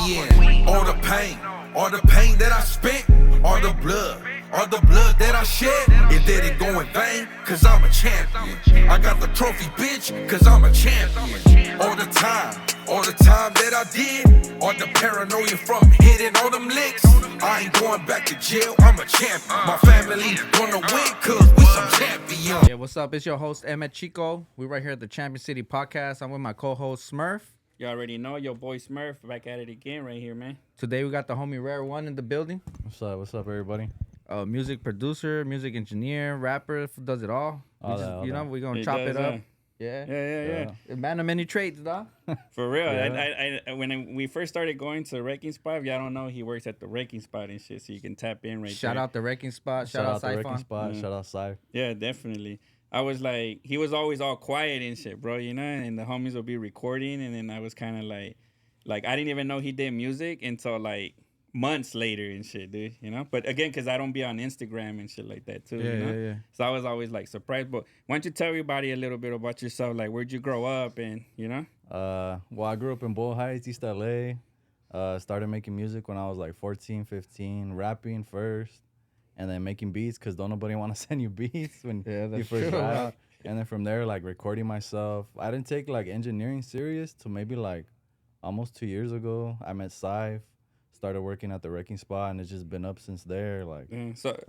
in. All the pain that I spent, all the blood that I shed. It didn't go in vain, cause I'm a champion. I got the trophy, bitch, cause I'm a champion. All the time that I did, all the paranoia from hitting all them licks. I ain't going back to jail, I'm a champion. My family gonna win, cause we some champions. Yeah, what's up? It's your host, Chito. We're right here at the Champion City Podcast. I'm with my co-host, Smurf. You already know your boy Smurf back at it again right here, man. Today we got the homie Raer One in the building. What's up, everybody? Music producer, music engineer, rapper, does it all. We're gonna chop it up. Yeah. A man of many trades, dog. For real. Yeah. When we first started going to the wrecking spot, y'all don't know he works at the wrecking spot and shit, so you can tap in right Shout there. out the wrecking spot. Shout out the wrecking Siphon. spot. Shout out Siph. Yeah, definitely. I was like, he was always all quiet and shit, bro, you know, and the homies would be recording, and then I was kind of like I didn't even know he did music until like months later and shit, dude, you know. But again, because I don't be on Instagram and shit like that too, you know. Yeah. So I was always like surprised. But why don't you tell everybody a little bit about yourself? Like, where'd you grow up, and you know? Well, I grew up in Bull Heights, East LA. Started making music when I was like 14, 15, rapping first, and then making beats because don't nobody want to send you beats when you first rap. And then from there, like recording myself. I didn't take like engineering serious till maybe like almost 2 years ago. I met Siph. Started working at the wrecking spot, and it's just been up since there. Like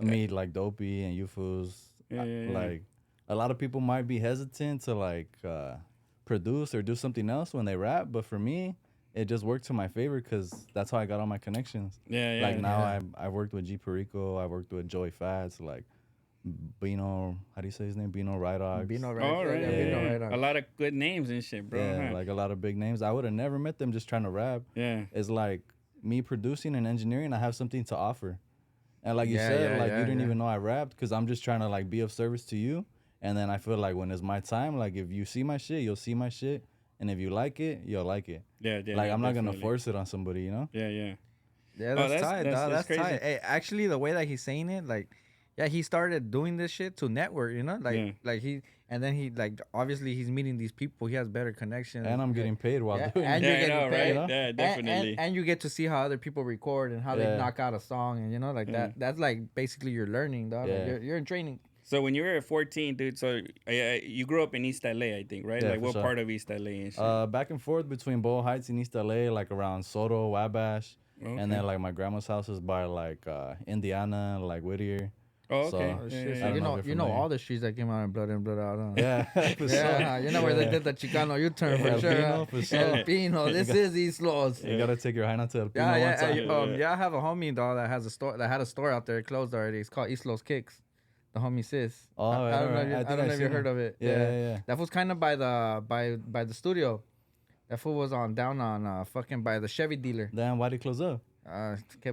me, like Dopey and Ufus. Like a lot of people might be hesitant to like produce or do something else when they rap, but for me, it just worked to my favor because that's how I got all my connections. Like now, I worked with Perico. I worked with Joey Fats. Like Bino, how do you say his name? Bino Rydog. Bino A lot of good names and shit, bro. Yeah, like a lot of big names. I would have never met them just trying to rap. Yeah. It's like me producing and engineering, I have something to offer. And like you said, you didn't even know I rapped because I'm just trying to like be of service to you. And then I feel like when it's my time, like if you see my shit, you'll see my shit. And if you like it, you'll like it. Yeah. Like I'm not going to force it on somebody, you know? Yeah. Yeah, that's tight, dog. That's crazy. tight. Hey, actually, the way that he's saying it, like, yeah, he started doing this shit to network, you know? Like he, and then he, like, obviously he's meeting these people. He has better connections. And I'm getting paid while doing and it. you're getting right? paid. Yeah, definitely. And you get to see how other people record and how they knock out a song, and, you know, like that. That's, like, basically you're learning, dog. Yeah. Like, you're in training. So when you were 14, dude, so you grew up in East LA, I think, right? Yeah, like what sure. part of East LA and shit? Back and forth between Bow Heights and East LA, like around Soto, Wabash. Okay. And then like my grandma's house is by like Indiana, like Whittier. Oh, okay. So, Yeah. You know all the streets that came out in Blood and Blood Out, huh? Yeah, for Yeah, you know where they did the Chicano U-turn for El sure. Pino, Huh? for sure. El Pino, this is East Los. You gotta take your hyena to El Pino Yeah, one time. I have a homie dog that has a store that had a store out there. It closed already. It's called East Los Kicks. The homie sis. Oh, I don't know. I don't know if you heard of it. Yeah. That was kind of by the studio. That fool was down on fucking by the Chevy dealer. Damn, why'd he close up?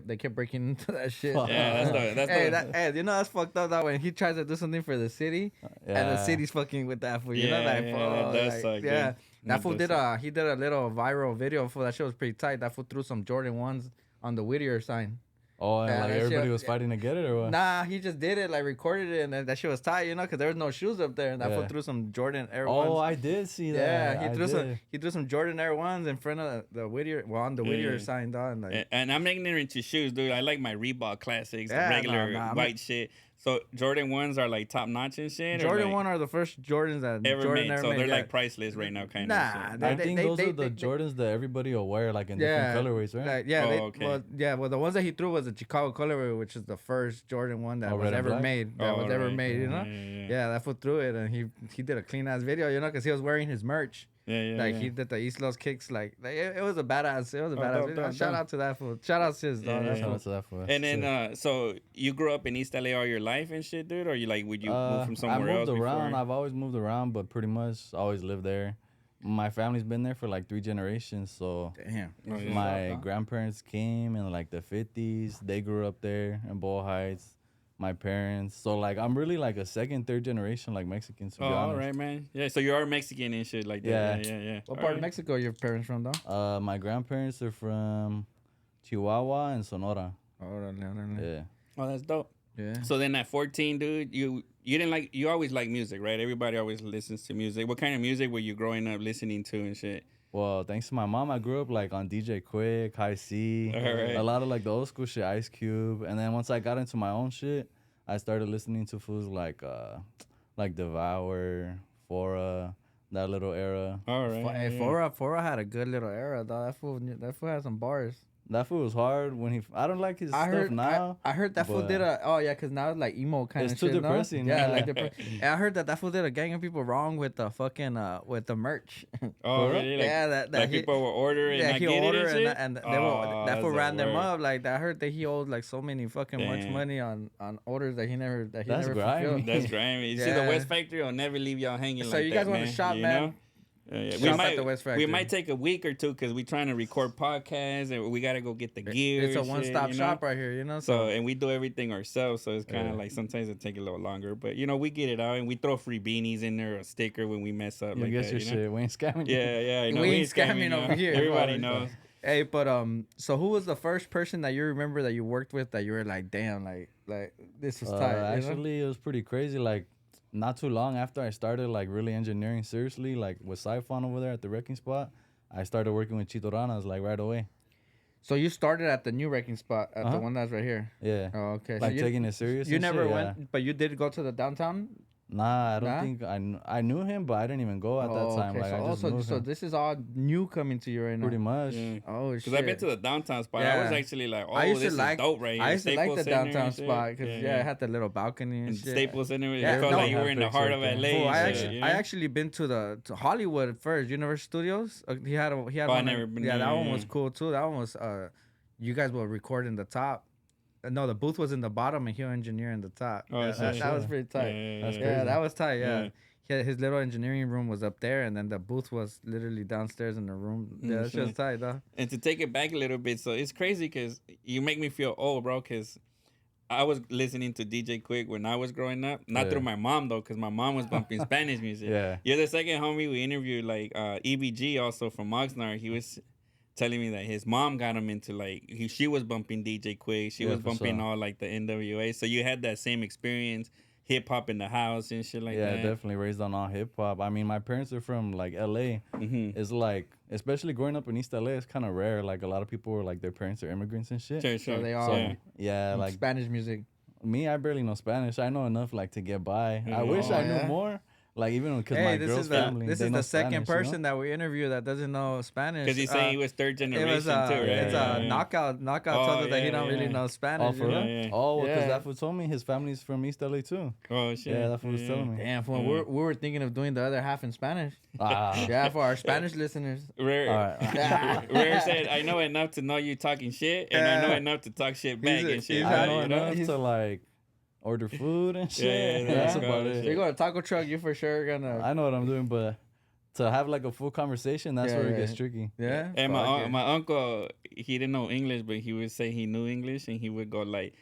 They kept breaking into that shit. Yeah, Hey, you know that's fucked up. That when he tries to do something for the city, and the city's fucking with that fool. You know, like, that does suck, yeah. dude. That fool did a little viral video for that shit was pretty tight. That fool threw some Jordan 1s on the Whittier sign. Oh, and like that everybody shit- was fighting to get it or what? Nah, he just did it, like recorded it, and that shit was tight, you know, because there was no shoes up there, and that fool threw some Jordan Air 1s. Oh, I did see that. Yeah, he threw some Jordan Air 1s in front of the Whittier, on the Whittier sign, dog. And like, And I'm ignorant to shoes, dude. I like my Reebok classics, the Yeah, regular nah, white shit. So Jordan 1s are like top notch and shit. Jordan or like 1 are the first Jordans that ever Jordan made. ever So made. they're Yeah. like priceless right now, kind Nah, of. I think those are the Jordans that everybody will wear, like in different colorways, right? Like, yeah, okay. well, the ones that he threw was the Chicago colorway, which is the first Jordan 1 that was red and ever black? made. You know? Yeah, that fool threw it, and he did a clean ass video, you know, because he was wearing his merch. He did the East Los kicks, like it was a badass. It was a badass video. Shout out to that fool. Shout out sis, dog. That's Shout cool. out to that fool. And then, so you grew up in East LA all your life and shit, dude, or would you move from somewhere else? I moved around. Before? I've always moved around, but pretty much always lived there. My family's been there for like 3 generations, so Damn. my grandparents came in like the 50s. They grew up there in Bow Heights. My parents, so like I'm really like a second, third generation like Mexican, to be honest. All right, man. Yeah, so you are Mexican and shit like that. Yeah. What part of Mexico are your parents from, though? My grandparents are from Chihuahua and Sonora. Oh, Yeah. Oh, that's dope. Yeah. So then at 14, dude, you always like music, right? Everybody always listens to music. What kind of music were you growing up listening to and shit? Well, thanks to my mom, I grew up like on DJ Quick, High C, Right. a lot of like the old school shit, Ice Cube, and then once I got into my own shit, I started listening to fools like Devour, Fora, that little era. All right. Hey, Fora had a good little era, though. That fool had some bars. That fool was hard when he. I don't like his stuff now. I heard that fool did because now it's like emo kind of shit. It's too depressing. No? Yeah, like and I heard that fool did a gang of people wrong with the fucking with the merch. Oh, really? Like, yeah, that people were ordering. Yeah, and he not getting ordered it and shit? they were, that fool ran them word. up. Like I heard that he owed like so many fucking much money on orders that he never That's grimy. fulfilled. That's grimy. You see, the West Factory will never leave y'all hanging So like that. you guys want to man. shop, You man? know? Yeah. Shop at the West Factory. We might take a week or two because we're trying to record podcasts and we got to go get the gear. It's a and shit, one-stop you know? shop right here, you know. So and we do everything ourselves, so it's kind of like sometimes it take a little longer, but we get it out and we throw free beanies in there, a sticker when we mess up. You like guess that, your shit. We ain't scamming. Yeah. I know. We ain't scamming over here. Everybody knows. Hey, but so who was the first person that you remember that you worked with that you were like, damn, like this was tight? Actually, it was pretty crazy. Like, not too long after I started like really engineering seriously, like with Siphon over there at the wrecking spot, I started working with Chito Ranas like right away. So you started at the new wrecking spot, at the one that's right here. Yeah. Oh, okay. Like so taking it serious. You and never shit, went, but you did go to the downtown. Nah, I don't think I knew him, but I didn't even go at that time. Okay. Like I just knew So him. this is all new coming to you right now. Pretty much. Yeah. Oh shit. Because I've been to the downtown spot. I was actually like, this is dope right here. I used to like the Staples Center downtown and shit. spot because it had the little balcony and shit. Staples Center. Yeah, It felt no, like you were in the heart of LA. Well, and I actually been to Hollywood first, Universal Studios. He had I one. never been Yeah, there, that one was cool too. That one was you guys were recording the top. No, the booth was in the bottom and he was engineering the top. Oh, that was pretty tight. Yeah, that was tight. Yeah. His little engineering room was up there, and then the booth was literally downstairs in the room. Yeah, that's just tight, though. And to take it back a little bit, so it's crazy because you make me feel old, bro, because I was listening to DJ Quick when I was growing up. Not through my mom, though, because my mom was bumping Spanish music. Yeah. You're the second homie we interviewed, like EBG, also from Oxnard. He was telling me that his mom got him into, like, she was bumping DJ Quick. She was bumping all, like, the NWA. So you had that same experience. Hip hop in the house and shit like that. Yeah, definitely raised on all hip hop. I mean, my parents are from like LA. It's like, especially growing up in East LA, it's kind of rare. Like a lot of people were like their parents are immigrants and shit. Sure. So they all like Spanish music. Me, I barely know Spanish. I know enough like to get by. I wish I knew more. Like even because my girl's family, this they is know the second Spanish, person that we interview that doesn't know Spanish. Because he's saying he was third generation too, right? It's knockout. Knockout told us that he don't really know Spanish. Oh, for real? Yeah. Oh, because that fool told me his family's from East LA too. Oh shit. Yeah, that fool was telling me. Damn, we were thinking of doing the other half in Spanish. Yeah, for our Spanish listeners. Raer said, "I know enough to know you talking shit, and I know enough to talk shit back and shit." I know enough to like order food and shit. Yeah, that's about it. You go to taco truck, you for sure gonna. I know what I'm doing, but to have like a full conversation, that's where it gets tricky. Yeah. And my uncle, he didn't know English, but he would say he knew English, and he would go like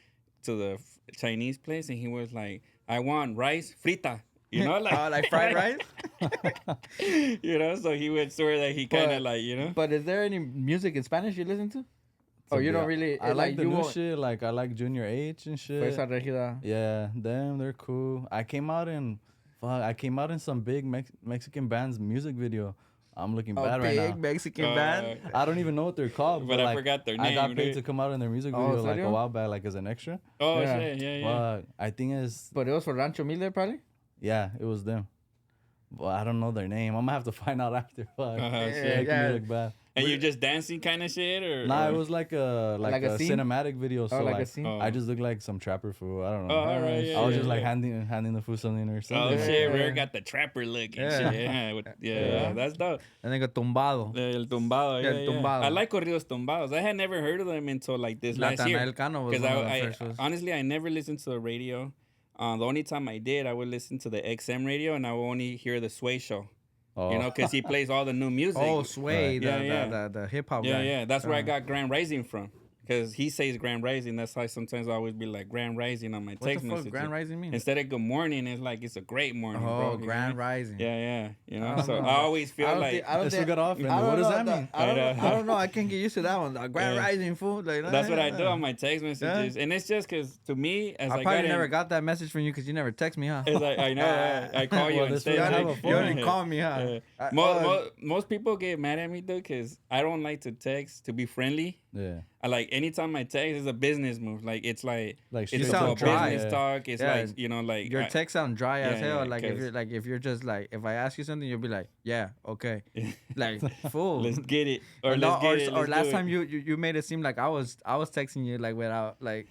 to the Chinese place, and he was like, "I want rice frita." You know, like fried rice. So he would swear that he kind of like. But is there any music in Spanish you listen to? Oh, you don't really. I like the new shit. Like I like Junior H and shit. Fuerza Regida. Yeah, them, they're cool. I came out in some big Mexican band's music video. I'm looking bad right now. Big Mexican band. I don't even know what they're called. But I like, forgot their name. I got paid to come out in their music video like a while back, like as an extra. Oh shit, yeah. But I think it's. But it was for Rancho Miller, probably. Yeah, it was them. But I don't know their name. I'm gonna have to find out after. Shit, yeah. Me look bad. And you just dancing kind of shit, or? Nah, it was like a cinematic video. So like like a scene? I just look like some trapper fool. I don't know. Oh, all right, I was just like handing the fool something or something. Oh shit, Raer got the trapper look and shit. Yeah, that's dope. And then go tumbado. El tumbado, El tumbado. I like corridos tumbados. I had never heard of them until like this last year. Cano was one of the first ones. Honestly, I never listened to the radio. The only time I did, I would listen to the XM radio, and I would only hear the Sway show. Oh. Because he plays all the new music. Oh, Sway, Right. the hip hop guy. Yeah. That's where I got Grand Rising from. Because he says Grand Rising. That's why sometimes I always be like Grand Rising on my text message. What the fuck Grand Rising mean? Instead of good morning, it's like it's a great morning, bro. Oh, Grand Rising. Yeah. You know, I so don't I know. always feel like Let's look it off. What does that mean? I don't know. I can't get used to that one. Grand Rising fool. Like, that's what I do on my text messages, and it's just because to me, as I probably never got that message from you because you never text me, huh? It's like I know I call you instead. You didn't call me, huh? Most people get mad at me though because I don't like to text to be friendly. Yeah. I like anytime I text, it's a business move. Like it's like you it's sound dry. business talk. It's like like your text sound dry as hell. Yeah, if you're just like if I ask you something, you'll be like, yeah, okay, like fool. Let's get it, or let's get it. Or last time you made it seem like I was texting you like without like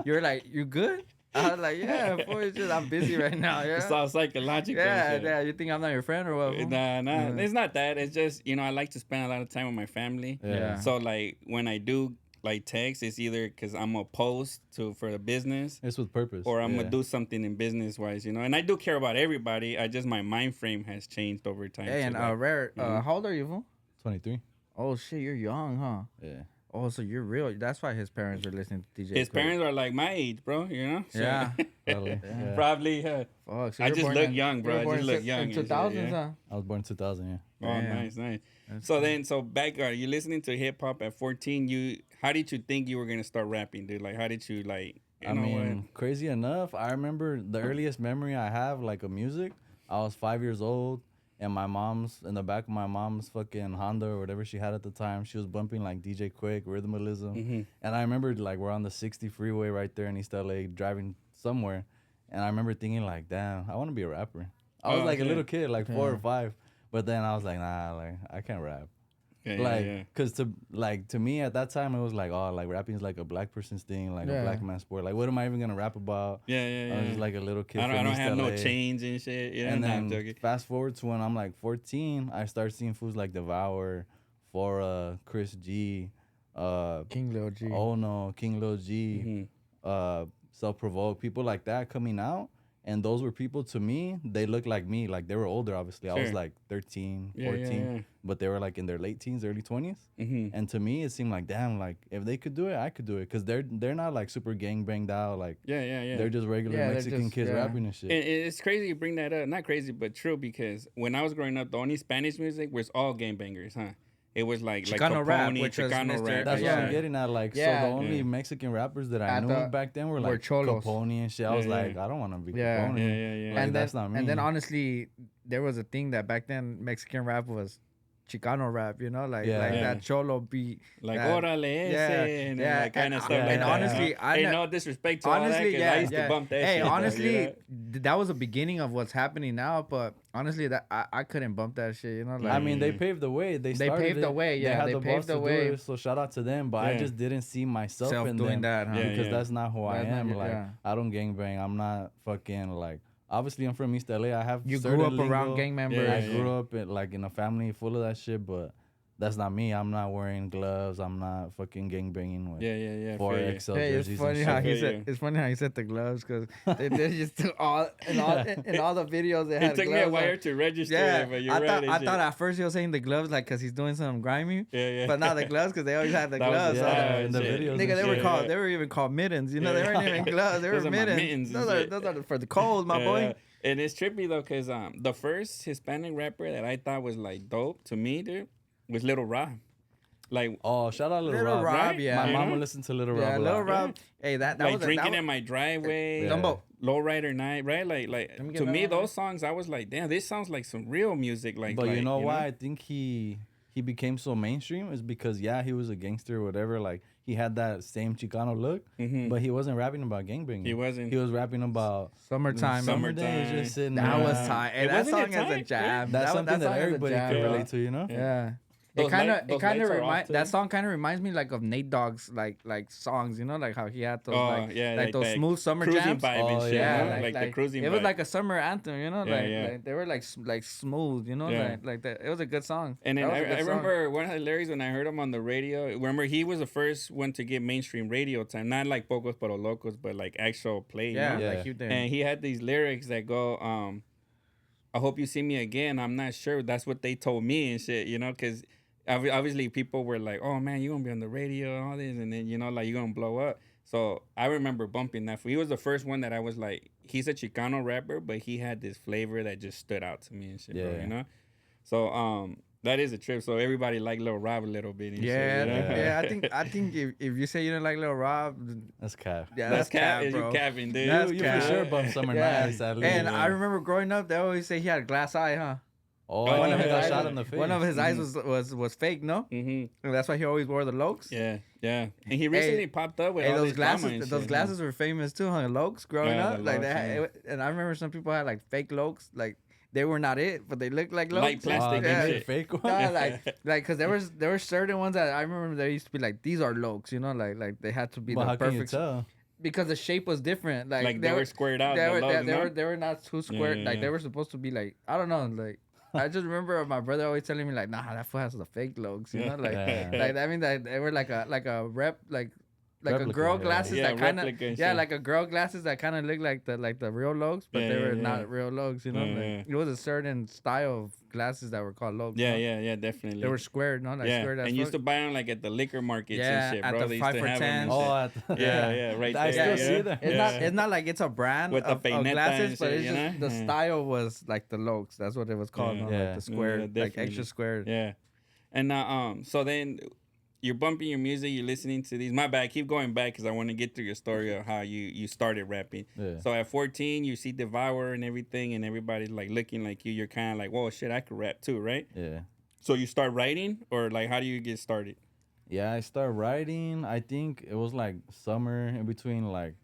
you're like you good. I was like, yeah, fool, it's just I'm busy right now. Yeah, it's all psychological. Yeah. You think I'm not your friend or what? Fool? Nah. It's not that. It's just I like to spend a lot of time with my family. Yeah. So like when I do like text, it's either because I'm gonna post for the business. It's with purpose. Or I'm gonna do something in business wise, And I do care about everybody. I just my mind frame has changed over time. Hey, and Raer, how old are you, fool? 23. Oh shit, you're young, huh? Yeah. Oh, so you're real. That's why his parents are listening to DJ. His parents are like my age, bro. So, yeah. Probably. Yeah. Probably. Fuck, so I just look young, bro. I just look young. In 2000s, huh? I was born in 2000, yeah. Oh, nice. That's So back, you listening to hip hop at 14. How did you think you were gonna start rapping, dude? Like, how did you like? I mean, crazy enough, I remember the earliest memory I have like of music. I was 5 years old. And in the back of my mom's fucking Honda or whatever she had at the time, she was bumping like DJ Quick, Rhythmalism. Mm-hmm. And I remember like we're on the 60 freeway right there in East LA driving somewhere. And I remember thinking like, damn, I want to be a rapper. I was like a little kid, like 4 or 5. But then I was like, nah, like I can't rap. Cause to me at that time it was like, oh, like rapping is like a black person's thing, like a black man's sport. Like what am I even gonna rap about? Yeah. I was just like a little kid. I don't have LA. no chains and shit. And then fast forward to when I'm like 14, I start seeing fools like Devour, Fora, Chris G, King Lil G. Oh no, King Lil G, Self Provoke, people like that coming out. And those were people to me, they looked like me. Like they were older, obviously. Sure. I was like 13, 14. But they were like in their late teens, early 20s. Mm-hmm. And to me, it seemed like, damn, like if they could do it, I could do it. Because they're not like super gang banged out. Like, they're just regular Mexican kids rapping and shit. And it's crazy you bring that up. Not crazy, but true. Because when I was growing up, the only Spanish music was all gang bangers, huh? It was like Chicano Capone, rap, which Chicano was rap. That's what I'm getting at. Like, so the only Mexican rappers that I knew back then were like cholos. Capone and shit. I was like, I don't want to be Capone. Yeah. Like, that's not me. And then honestly, there was a thing that back then Mexican rap was Chicano rap, like that cholo beat, like orale ese, and that kind of stuff. And honestly, I no disrespect to all that, because I used to bump that shit. Hey, honestly, that was the beginning of what's happening now. But honestly, that I couldn't bump that shit. Like, I mean, they paved the way. They paved the way. Yeah, they paved the way. So shout out to them. But I just didn't see myself in doing that, huh? Because that's not who I am. Like, I don't gangbang. I'm not fucking like. Obviously, I'm from East LA. I have you grew up around gang members. I grew up in a family full of that shit, but that's not me. I'm not wearing gloves. I'm not fucking gang banging with 4XL jerseys. It's funny how he said the gloves because they just took all in all the videos they had. It took me a while to register. Yeah, but you're I thought at first he was saying the gloves like because he's doing something grimy. But not the gloves because they always had the gloves. In the videos. Nigga, they were even called mittens. They weren't even gloves. They were mittens. Those are for the cold, my boy. And it's trippy though because the first Hispanic rapper that I thought was like dope to me, dude, was Little Rob. Like, oh, shout out Little Rob. Right? Yeah, my mama listened to Little Rob. Yeah, Little Rob. Hey, that like was drinking in my driveway. Lowrider Night, right? Like to me, those songs, I was like, damn, this sounds like some real music. But you know why I think he became so mainstream is because he was a gangster or whatever. Like he had that same Chicano look, but he wasn't rapping about gangbanging. He wasn't. He was rapping about summertime. Just sitting that there. was time. And that song is a jam. That's something that everybody can relate to, Yeah. It kind of reminds that song kind of reminds me like of Nate Dogg's like songs, like how he had those like those smooth summer jams. Like the cruising. It was like a summer anthem, like they were like smooth, like that. It was a good song. And then I remember one of the lyrics when I heard him on the radio. Remember he was the first one to get mainstream radio time, not like Pocos Pero Locos, but like actual play. And he had these lyrics that go, I hope you see me again. I'm not sure. That's what they told me and shit, because obviously people were like, oh man, you're gonna be on the radio and all this, and then like you're gonna blow up. So I remember bumping that. He was the first one that I was like, he's a Chicano rapper, but he had this flavor that just stood out to me and shit, bro. So that is a trip. So everybody liked Lil Rob a little bit. And Yeah, shit, yeah. I think if you say you don't like Lil Rob, that's cap. Yeah, that's cap, bro. You capping, dude. That's you for sure bump Summer Nights. And I remember growing up, they always say he had a glass eye, huh? Oh, one of his got eyes, shot in the face. One of his eyes was fake, no? Mm-hmm. And that's why he always wore the Lokes. Yeah. And he recently popped up with all those these glasses. Those glasses were famous too, huh? Lokes growing up, like that. And I remember some people had like fake Lokes, like they were not it, but they looked like Lokes. Like plastic and shit. Fake one. No, like because there were certain ones that I remember there used to be like these are Lokes, like they had to be the perfect. Can you tell? Because the shape was different. Like they were squared out. They were not too squared. Like they were supposed to be like I don't know, like. I just remember my brother always telling me like, nah, that fool has the fake Lokes, like I mean that they were like a rep like replica, a girl glasses that kind of like a girl glasses that kind of look like the real Lokes, but they were not real Lokes, Like, it was a certain style of glasses that were called Lokes. Yeah, definitely. They were squared, no, like squared. And used to buy them like at the liquor markets and shit, bro. At the 5 for 10. Oh, yeah, right there. I still see them. It's not like it's a brand with of the glasses, but it's just the style was like the Lokes. That's what it was called, like the square, like extra squared. Yeah, and so then. You're bumping your music, you're listening to these. My bad, keep going back because I want to get through your story of how you started rapping. Yeah. So at 14, you see Devour and everything, and everybody's like looking like you. You're kind of like, whoa, shit, I could rap too, right? Yeah. So you start writing, or like, how do you get started? Yeah, I started writing. I think it was like summer in between like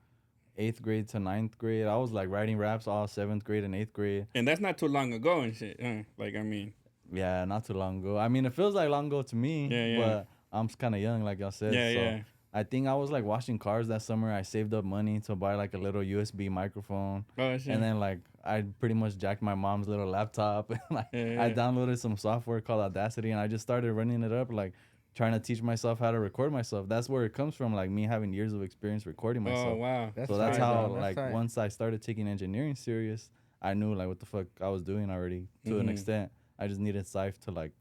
8th grade to 9th grade. I was like writing raps all 7th grade and 8th grade. And that's not too long ago and shit. Like, I mean. Yeah, not too long ago. I mean, it feels like long ago to me. Yeah. But I'm kind of young, like y'all said. So I think I was like washing cars that summer. I saved up money to buy like a little USB microphone. Oh, shit. And then like I pretty much jacked my mom's little laptop. And I downloaded some software called Audacity, and I just started running it up, like trying to teach myself how to record myself. That's where it comes from, like me having years of experience recording myself. Oh, wow. That's how like once I started taking engineering serious, I knew like what the fuck I was doing already to an extent. I just needed Syph to like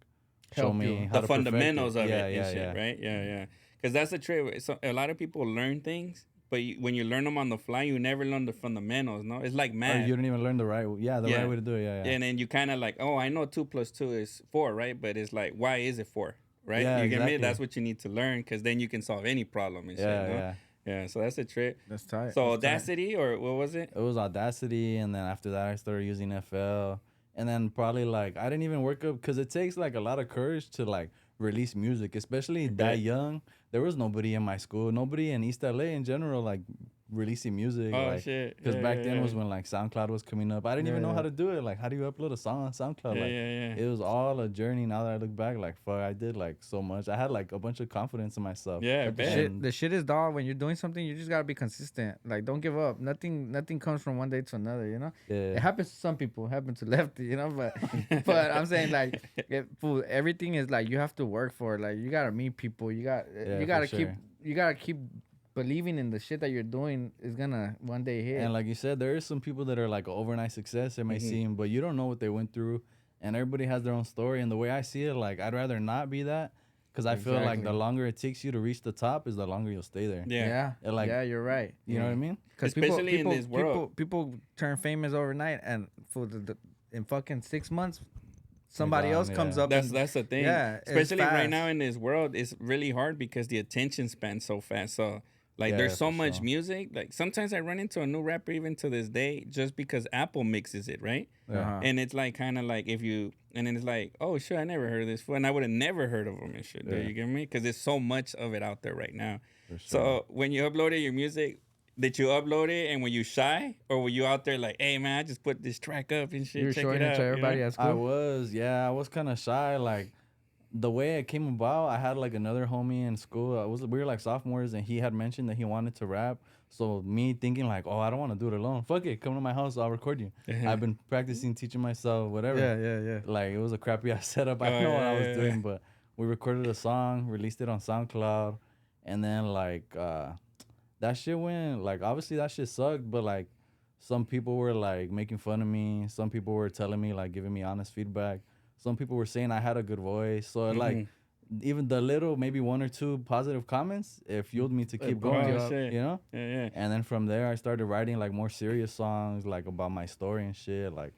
show me how the to fundamentals of it and shit, right? Yeah. Because that's the trick. So a lot of people learn things, but when you learn them on the fly, you never learn the fundamentals. No, it's like math. Or you don't even learn the right way to do it. Yeah. And then you kind of like, oh, I know 2 + 2 is 4, right? But it's like, why is it 4, right? Yeah, you get me? That's what you need to learn, because then you can solve any problem and shit. No? Yeah. So that's a trick. That's tight. So Audacity, or what was it? It was Audacity, and then after that, I started using FL. And then probably like I didn't even work up, because it takes like a lot of courage to like release music, especially that young. There was nobody in my school, nobody in East LA in general, like releasing music. Oh, shit. Because back then was when like SoundCloud was coming up. I didn't even know how to do it. Like, how do you upload a song on SoundCloud? It was all a journey. Now that I look back, like, fuck, I did like so much. I had like a bunch of confidence in myself. Yeah, the shit is, dog, when you're doing something, you just gotta be consistent. Like, don't give up. Nothing comes from one day to another, It happens to some people, it happens to Lefty, but I'm saying like everything is like you have to work for it. Like, you gotta meet people. You gotta keep believing in the shit that you're doing is gonna one day hit. And like you said, there is some people that are like overnight success, it may seem, but you don't know what they went through, and everybody has their own story. And the way I see it, like, I'd rather not be that, because I feel like the longer it takes you to reach the top is the longer you'll stay there. Yeah, you're right. You know what I mean? Because especially in this world, people turn famous overnight, and for in fucking 6 months, somebody else comes up. That's the thing. Yeah, especially right now in this world, it's really hard because the attention span's so fast. So. Like, there's so much music. Like, sometimes I run into a new rapper even to this day just because Apple mixes it, right? And it's like kind of like and then it's like, oh, shit, I never heard of this. And I would have never heard of them and shit. You get me? Because there's so much of it out there right now. Sure. So when you uploaded your music, did you upload it and were you shy? Or were you out there like, hey, man, I just put this track up and shit. You were showing it to everybody at school? I was kind of shy. Like, the way it came about, I had like another homie in school. We were like sophomores, and he had mentioned that he wanted to rap. So me thinking like, oh, I don't want to do it alone. Fuck it, come to my house, I'll record you. I've been practicing, teaching myself, whatever. Yeah. Like, it was a crappy ass setup. I don't know what I was doing, but we recorded a song, released it on SoundCloud, and then like that shit went, like, obviously that shit sucked, but like some people were like making fun of me. Some people were telling me, like, giving me honest feedback. Some people were saying I had a good voice. So like even the little, maybe one or two positive comments, it fueled me to keep going. You know? Yeah. And then from there, I started writing like more serious songs, like about my story and shit. Like,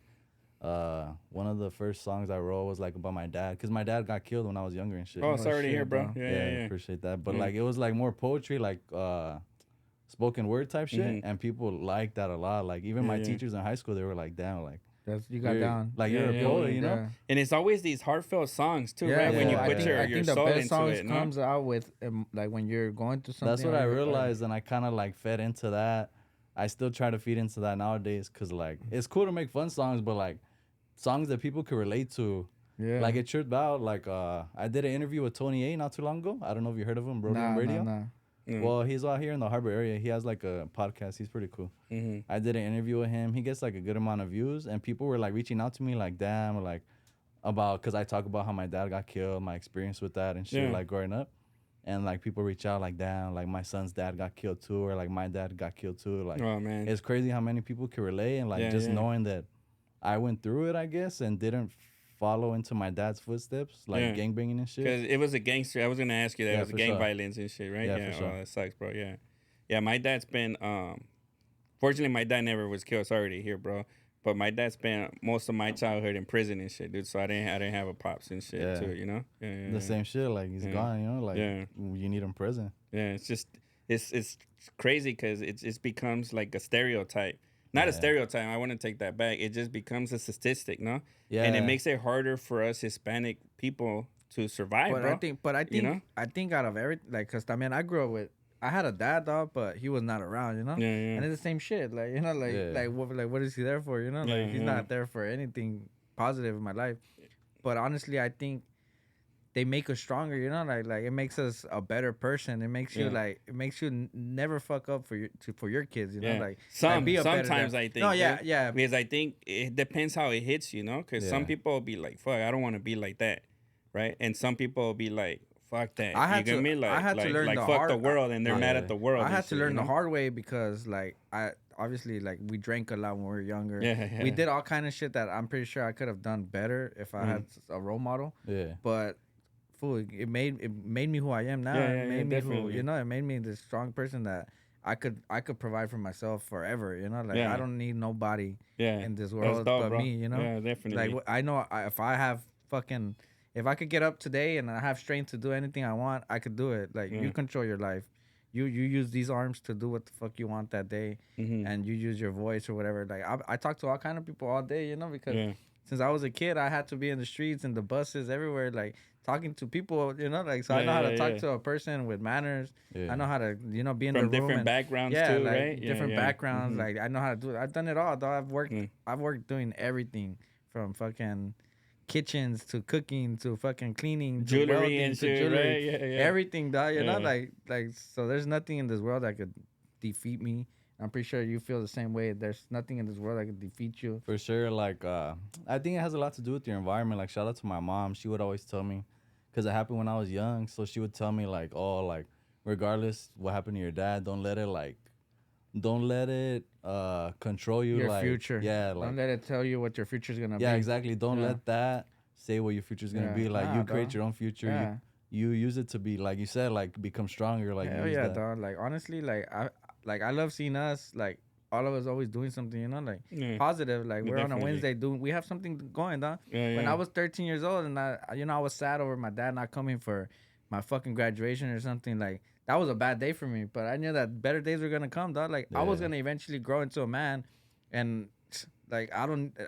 one of the first songs I wrote was like about my dad, cause my dad got killed when I was younger and shit. Oh, sorry to hear, bro. Yeah. Appreciate that. But like, it was like more poetry, like spoken word type shit, and people liked that a lot. Like even my teachers in high school, they were like, "Damn, like you got down. Like you're a poet, you know." And it's always these heartfelt songs too, right? When you put your soul into it. I think the best songs comes out with like when you're going through something. That's what I realized, and I kind of like fed into that. I still try to feed into that nowadays, cause like it's cool to make fun songs, but like songs that people could relate to. Yeah. Like it tripped out. Like I did an interview with Tony A not too long ago. I don't know if you heard of him, Brody Radio. Nah. Well, he's out here in the Harbor area. He has like a podcast. He's pretty cool. I did an interview with him. He gets like a good amount of views, and people were like reaching out to me like, damn, like about, cause I talk about how my dad got killed, my experience with that and shit, like growing up. And like people reach out like, damn, like my son's dad got killed too, or like my dad got killed too. Like, oh man, it's crazy how many people can relate, and like knowing that I went through it, I guess, and didn't follow into my dad's footsteps, like gangbanging and shit. Because it was a gangster. I was gonna ask you that. It was gang violence and shit, right? Yeah, for sure. Oh, that sucks, bro. Yeah. My dad's been. Fortunately, my dad never was killed. Sorry to hear, bro. But my dad spent most of my childhood in prison and shit, dude. So I didn't have a pops and shit too, you know. The same shit, like he's gone, you know. Like you need him present. Yeah, it's just it's crazy because it becomes like a stereotype. Not a stereotype. I want to take that back. It just becomes a statistic, no? Yeah. And it makes it harder for us Hispanic people to survive, but bro. I think, you know? I think out of everything, like, cause I mean, I grew up with. I had a dad, dog, but he was not around, you know. Yeah. And it's the same shit, like, you know, what is he there for, you know? Like he's not there for anything positive in my life. But honestly, I think they make us stronger, you know. Like it makes us a better person. It makes you never fuck up for your kids, you know. Like sometimes I think. No, yeah. Because I think it depends how it hits, you know. Because some people will be like, "Fuck, I don't want to be like that," right? And some people will be like, fuck that. I had to learn the fuck hard, the world, and they're mad at the world. I had to learn the hard way because, like, I obviously, like, we drank a lot when we were younger. Yeah. We did all kind of shit that I'm pretty sure I could have done better if I had a role model. Yeah. But fool, it made me who I am now. It made me definitely. Who, you know, it made me this strong person that I could provide for myself forever. You know, like I don't need nobody in this world but me. You know. Yeah, definitely. Like I know if I could get up today and I have strength to do anything I want, I could do it. Like you control your life. You use these arms to do what the fuck you want that day, and you use your voice or whatever. Like I talk to all kind of people all day, you know, because since I was a kid, I had to be in the streets and the buses everywhere, like talking to people, you know, like so I know how to talk to a person with manners. I know how to, you know, be in from the room different backgrounds too, like, right? Different backgrounds. Like I know how to do it. I've done it all, dog. I've worked doing everything from fucking kitchens to cooking to fucking cleaning to jewelry welding and to shit, jewelry, right? Everything, dog. You know, like so. There's nothing in this world that could defeat me. I'm pretty sure you feel the same way. There's nothing in this world that could defeat you. For sure. Like I think it has a lot to do with your environment. Like shout out to my mom. She would always tell me, because it happened when I was young. So she would tell me like, oh, like regardless what happened to your dad, don't let it control you. Your like, future. Yeah. Like, don't let it tell you what your future's gonna be. Yeah, exactly. Don't let that say what your future's gonna be. Like you create your own future. Yeah. You use it to be, like you said, like become stronger. Like hell yeah, dog. Like honestly, I love seeing us, like all of us always doing something, you know, like positive. Like we're on a Wednesday we have something going, dog. When I was 13 years old and I was sad over my dad not coming for my fucking graduation or something, like that was a bad day for me. But I knew that better days were gonna come, dog. Like I was gonna eventually grow into a man, and like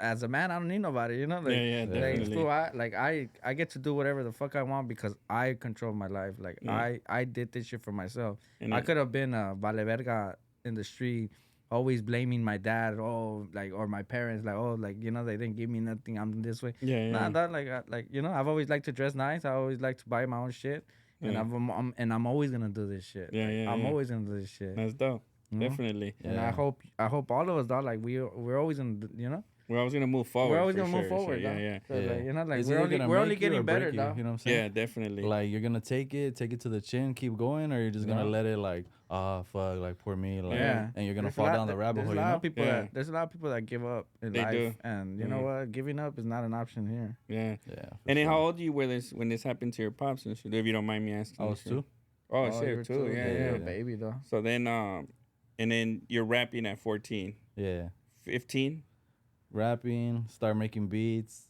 as a man, I don't need nobody, you know. Like, definitely. I get to do whatever the fuck I want because I control my life. Like I did this shit for myself. And I could have been a vale verga in the street, always blaming my dad, or my parents, like, oh, like, you know, they didn't give me nothing, I'm this way. Nah, that like you know, I've always liked to dress nice. I always like to buy my own shit, and I'm always gonna do this shit. I'm always gonna do this shit. That's dope. Definitely. And I hope all of us, dog, like we're always in, you know. We're always gonna move forward. We're always gonna sure, move forward. Sure. Yeah. So, like, you know, like It's we're either gonna only make you getting or better, break you, dog. you know what I'm saying? Yeah, definitely. Like you're gonna take it to the chin, keep going, or you're just gonna let it like, oh fuck, like poor me, like, and you're gonna fall down the rabbit hole. There's a lot of people there's a lot of people that give up in life, do. and you know what? Giving up is not an option here. Yeah. Yeah. And then how old were you when this happened to your pops and shit? If you don't mind me asking. I was 2. Oh, shit, too. You're Yeah. a baby though. So then, and then you're rapping at 14. Yeah. 15. Rapping, start making beats,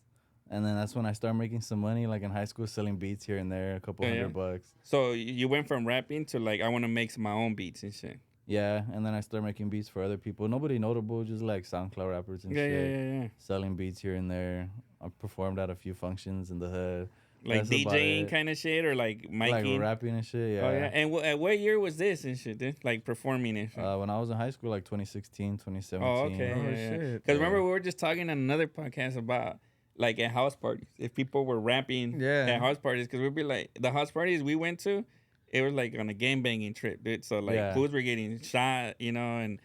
and then that's when I started making some money, like in high school, selling beats here and there, a couple $100. So you went from rapping to like I want to make my own beats and shit. Yeah, and then I started making beats for other people. Nobody notable, just like SoundCloud rappers and Yeah, shit. yeah. Selling beats here and there. I performed at a few functions in the hood. Like That's about DJing it. kind of shit or like miking? Like rapping and shit, yeah. Oh, yeah. And at what year was this and shit, dude? Like performing and shit? When I was in high school, like 2016, 2017. Oh, okay. Oh, Yeah, shit. Because remember, we were just talking on another podcast about like at house parties. If people were rapping at house parties, because we'd be like, the house parties we went to, it was like on a game banging trip, dude. So like fools were getting shot, you know, and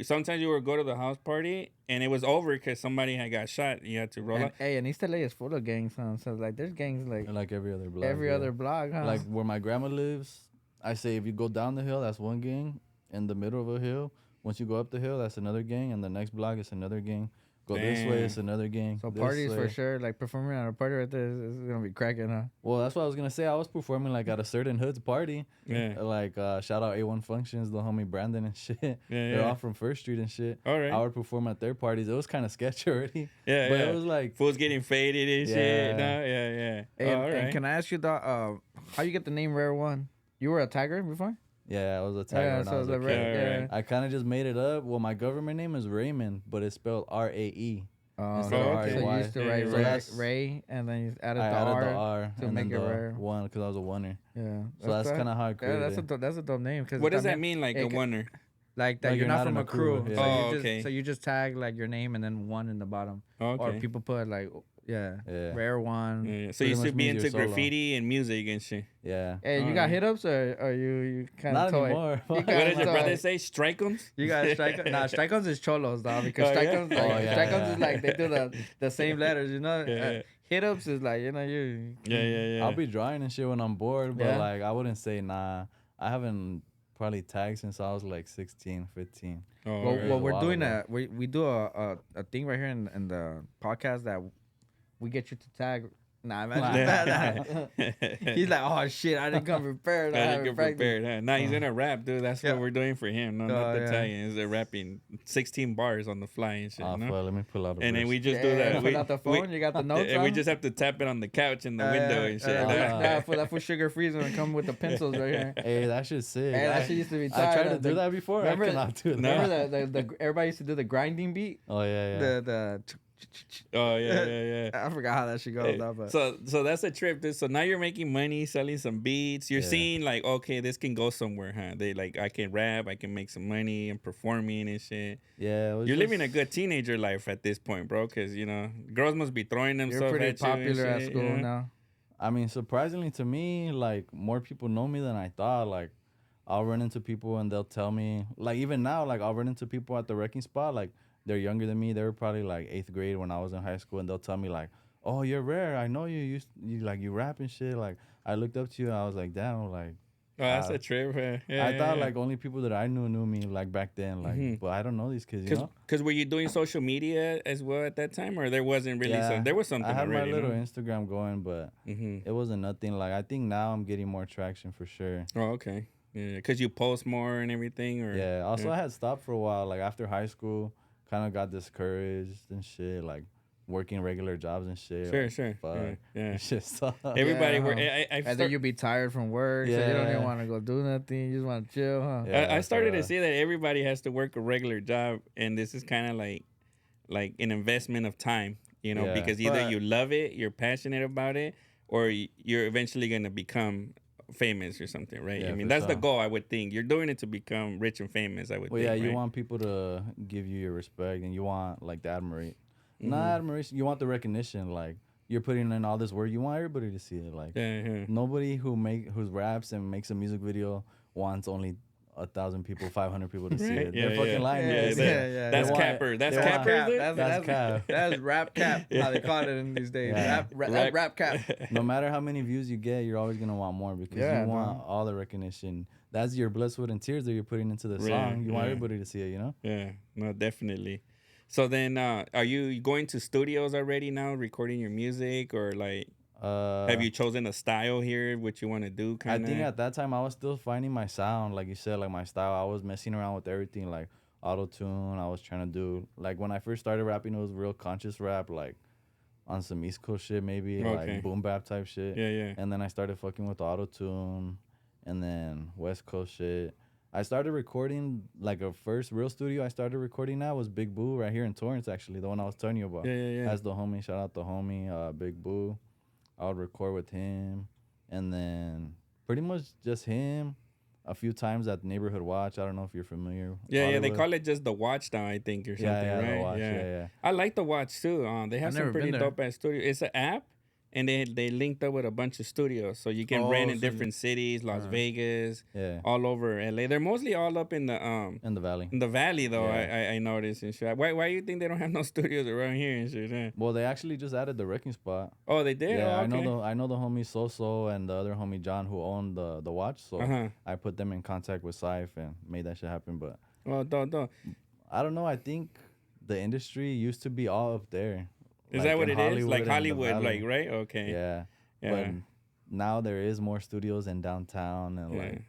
sometimes you would go to the house party and it was over because somebody had got shot. You had to roll out. Hey, and East LA is full of gangs, huh? So like, there's gangs like every other block. every other block, huh? Like where my grandma lives, I say if you go down the hill, that's one gang. In the middle of a hill, once you go up the hill, that's another gang, and the next block is another gang. Go this way, it's another gang. So this parties way. for sure. Like performing at a party right there is gonna be cracking, huh? Well, that's what I was gonna say. I was performing like at a certain hood's party. Yeah. Like shout out A1 Functions, the homie Brandon and shit. They're all from First Street and shit. All right. I would perform at their parties. It was kind of sketchy already. Yeah, but it was like fools getting faded and shit. No, yeah. Hey, all right. and can I ask you, how you get the name Raer One? You were a tiger before? yeah, I was a tiger when I was a kid. I kind of just made it up. Well, my government name is Raymond, but it's spelled RAE. Instead of okay. So you R-A-Y. used to write Ray, and then you added I the added R the R to and make then it the Raer. one because I was a oneer. Yeah. So that's kind of how I created it. That's a dope name. What does that mean, like a oner? Like that Like you're not from in a crew. Yeah. So Oh, you just, okay. So you just tag like your name and then one in the bottom. Okay. Or people put like, Raer One. Yeah. So Pretty you used to much be means into you're solo. graffiti and music and shit. Yeah. Hey, you got hit ups or you kind of Not toy? anymore. You What got did your toy. brother say? Strike'ems? You got strike. Nah, strike'ems is cholos, dog. Because Oh, yeah? strike'ems, like, Oh, yeah, strike'ems yeah. is like they do the same letters, you know. Yeah. Hit ups is like you. Yeah. I'll be drawing and shit when I'm bored, but Yeah. like I wouldn't say nah. I haven't probably tagged since I was like 16, 15. Oh, Well, right. well, we're while doing ago. we do a thing right here in the podcast that we get you to tag. Nah, imagine that. He's like, oh shit, I didn't come prepared. I I haven't didn't get practiced. prepared. Huh? Nah, he's gonna rap, dude. That's Yeah. what we're doing for him. No, not the yeah. tagging. Is rapping 16 bars on the fly and shit. Oh, no? fuck, let me pull out a And then verse. we just do that. Pull out the phone. You got the notes. and we on? just have to tap it on the couch in the window and shit. That for sugar freeze and come with the pencils right here. Hey, that shit's sick. Hey, that shit used to be I tight. tried to do that before. Remember, I cannot do that. remember the everybody used to do the grinding beat. Oh yeah. The Oh yeah. I forgot how that shit goes. Hey, though, but so that's a trip, dude. So now you're making money selling some beats. You're Yeah. seeing like, okay, this can go somewhere, huh? They like, I can rap, I can make some money, and performing and shit. Yeah. You're living a good teenager life at this point, bro. Because you know, girls must be throwing themselves you're pretty at you and popular at shit, school you know? now. I mean, surprisingly to me, like more people know me than I thought. Like, I'll run into people and they'll tell me, like even now, like I'll run into people at the wrecking spot, like they're younger than me. They were probably like 8th grade when I was in high school, and they'll tell me like, "Oh, you're Raer. I know you. You rap and shit. Like I looked up to you. And I was like, damn, like." Oh, that's a trip, huh? Yeah, I thought yeah. like only people that I knew me like back then, like, but I don't know these kids, you know. Because were you doing social media as well at that time, or there wasn't really? Yeah, There was something I had already. my little no? Instagram going, but Mhm. it wasn't nothing. Like I think now I'm getting more traction for sure. Oh, okay. Yeah, because you post more and everything, or Yeah. Also, I had stopped for a while. Like after high school, kind of got discouraged and shit. Like working regular jobs and shit. Sure, like, sure. Fuck. Yeah. Shit sucks. Everybody, Yeah, were. huh? I And then you'll be tired from work, so you don't Yeah. even want to go do nothing. You just want to chill, huh? Yeah. I started to so, see that everybody has to work a regular job, and this is kind of like an investment of time, you know, Yeah. because either But- you love it, you're passionate about it, or you're eventually gonna become famous or something, right? Yeah, I mean, for that's the sure. goal. I would think you're doing it to become rich and famous. I would. Well, think, yeah, you right? want people to give you your respect, and you want like the admiration. Mm-hmm. Not admiration. You want the recognition. Like you're putting in all this work. You want everybody to see it. Like Yeah. nobody who raps and makes a music video wants only 1,000 people, 500 people to see Right. it. They're fucking lying. That's capper. That's capper. That's cap. That's rap cap. How they call it in these days. Yeah. Rap cap. No matter how many views you get, you're always gonna want more because you want all the recognition. That's your blood, sweat, and tears that you're putting into the song. You want everybody to see it, you know? Yeah, no, definitely. So then, are you going to studios already now, recording your music, or like, have you chosen a style here, what you want to do? I think at that time I was still finding my sound, like you said, like my style. I was messing around with everything, like auto tune. I was trying to do like when I first started rapping, it was real conscious rap, like on some East Coast shit, maybe like boom bap type shit. Yeah. And then I started fucking with auto tune, and then West Coast shit. I started recording like a first real studio I started recording now was Big Boo right here in Torrance, actually, the one I was telling you about. Yeah. That's the homie. Shout out the homie, Big Boo. I would record with him, and then pretty much just him. A few times at Neighborhood Watch. I don't know if you're familiar. Yeah. They call it just the Watch now, I think, or something, right? The Watch, yeah. I like the Watch too. They have some pretty dope ass studios. It's an app, and they linked up with a bunch of studios, so you can rent in different cities, Las Vegas, all over LA. They're mostly all up in the valley. In the valley, though, I noticed and shit. Why do you think they don't have no studios around here and shit? Huh? Well, they actually just added the wrecking spot. Oh, they did. Yeah, oh, okay. I know the homie Soso and the other homie John who owned the watch. So I put them in contact with Syph and made that shit happen. But don't. I don't know. I think the industry used to be all up there. Is that what it is? Like Hollywood, like, right? Okay. Yeah. But now there is more studios in downtown and like.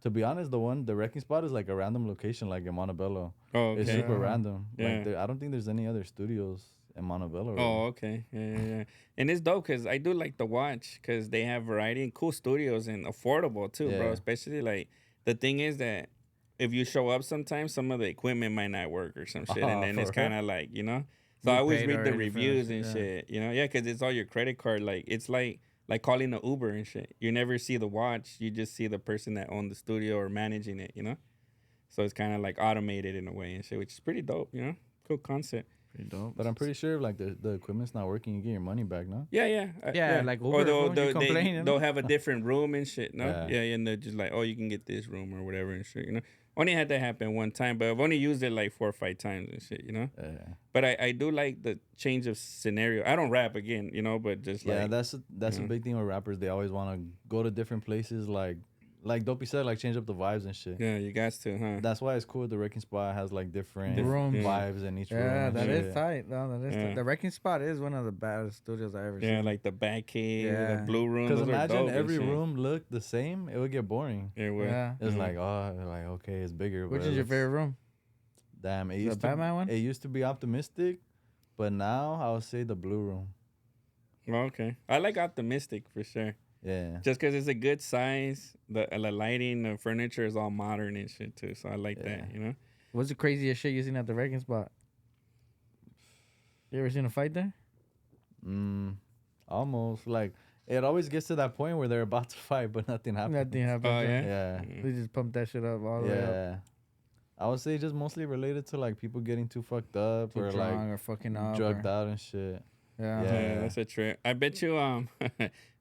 To be honest, the wrecking spot is like a random location, like in Montebello. Oh, okay. It's super random. Yeah. Like I don't think there's any other studios in Montebello. Really. Oh, okay. Yeah. And it's dope because I do like the Watch because they have variety and cool studios and affordable too, bro. Especially like the thing is that if you show up sometimes, some of the equipment might not work or some shit, and then it's kind of like, you know. So I always read the reviews and shit, you know. Yeah, because it's all your credit card. Like it's like calling an Uber and shit. You never see the watch. You just see the person that owned the studio or managing it, you know? So it's kind of like automated in a way and shit, which is pretty dope, you know? Cool concept. Pretty dope. But I'm pretty sure if like the equipment's not working, you get your money back, no? Yeah. Like Uber, or they'll have a different room and shit, no? Yeah, and they're just like, oh, you can get this room or whatever and shit, you know? Only had that happen one time, but I've only used it like 4 or 5 times and shit, you know? Yeah. But I do like the change of scenario. I don't rap again, you know, but just like... Yeah, that's a big thing with rappers. They always want to go to different places, like Dopey said, like change up the vibes and shit. Yeah, you got to, huh? That's why it's cool. The wrecking spot has like different rooms, vibes in each room. Yeah, that is tight. No, that is tight. The wrecking spot is one of the baddest studios I ever seen. Yeah, like the back cave, the blue room. Because imagine every room looked the same, it would get boring. It would. Yeah. It's like, okay, it's bigger. Which is your favorite room? Damn, the Batman one? It used to be Optimistic, but now I would say the blue room. Okay, I like Optimistic for sure. Yeah. Just because it's a good size, the lighting, the furniture is all modern and shit too. So I like that, you know? What's the craziest shit you seen at the wrecking spot? You ever seen a fight there? Almost. Like, it always gets to that point where they're about to fight, but nothing happens. Nothing happens. Oh, yeah? Yeah. They just pump that shit up all the way up. Yeah. I would say just mostly related to, like, people getting too fucked up too or, drunk like, or fucking up drugged out and shit. Yeah, that's a trip. I bet you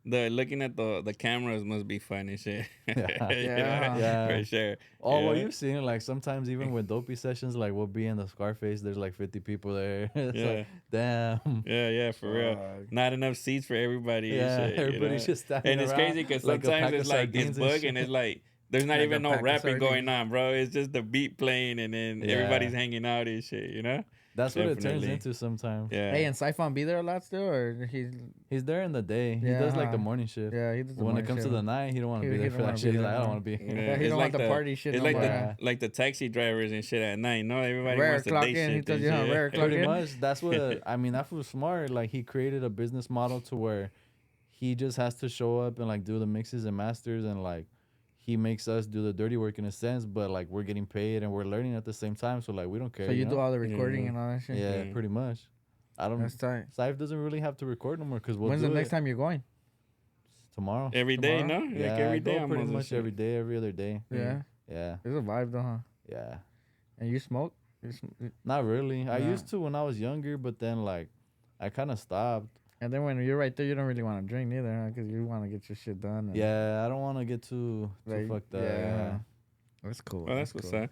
the looking at the cameras must be fun and shit. Yeah, for sure. Oh, well, you've seen it. Like sometimes even with Dopey sessions, like we'll be in the Scarface. There's like 50 people there. It's like, damn. Yeah, for real. Not enough seats for everybody. Yeah, and shit, everybody's just standing and it's around crazy because sometimes it's like it's bug and it's like. There's not even no rapping going on, bro. It's just the beat playing and then everybody's hanging out and shit, you know? That's what it turns into sometimes. Yeah. Hey, and Siphon be there a lot still, or he's there in the day. He does like the morning shift. Yeah, he does. When it comes to the night, he don't want to be there for that shit. He's like, I don't want to be. Yeah, he don't want the party shit. It's like the taxi drivers and shit at night. No, everybody Raer wants the day shift. He tells you how Raer clock in. Pretty much. That's what I mean. That was smart. Like he created a business model to where he just has to show up and like do the mixes and masters and like. He makes us do the dirty work in a sense, but like we're getting paid and we're learning at the same time. So like we don't care. So you do all the recording and all that shit. Yeah, pretty much. That's tight. Syph doesn't really have to record no more because when's the next time you're going? Tomorrow. Every day, no? Yeah, like every day. Pretty much every day, every other day. Yeah. Yeah. It's a vibe though, huh? Yeah. And you smoke? Not really. I used to when I was younger, but then like I kind of stopped. And then when you're right there, you don't really want to drink neither, huh? Because you want to get your shit done. Yeah, I don't want to get too fucked up. Yeah. That's cool. Oh, that's what's up.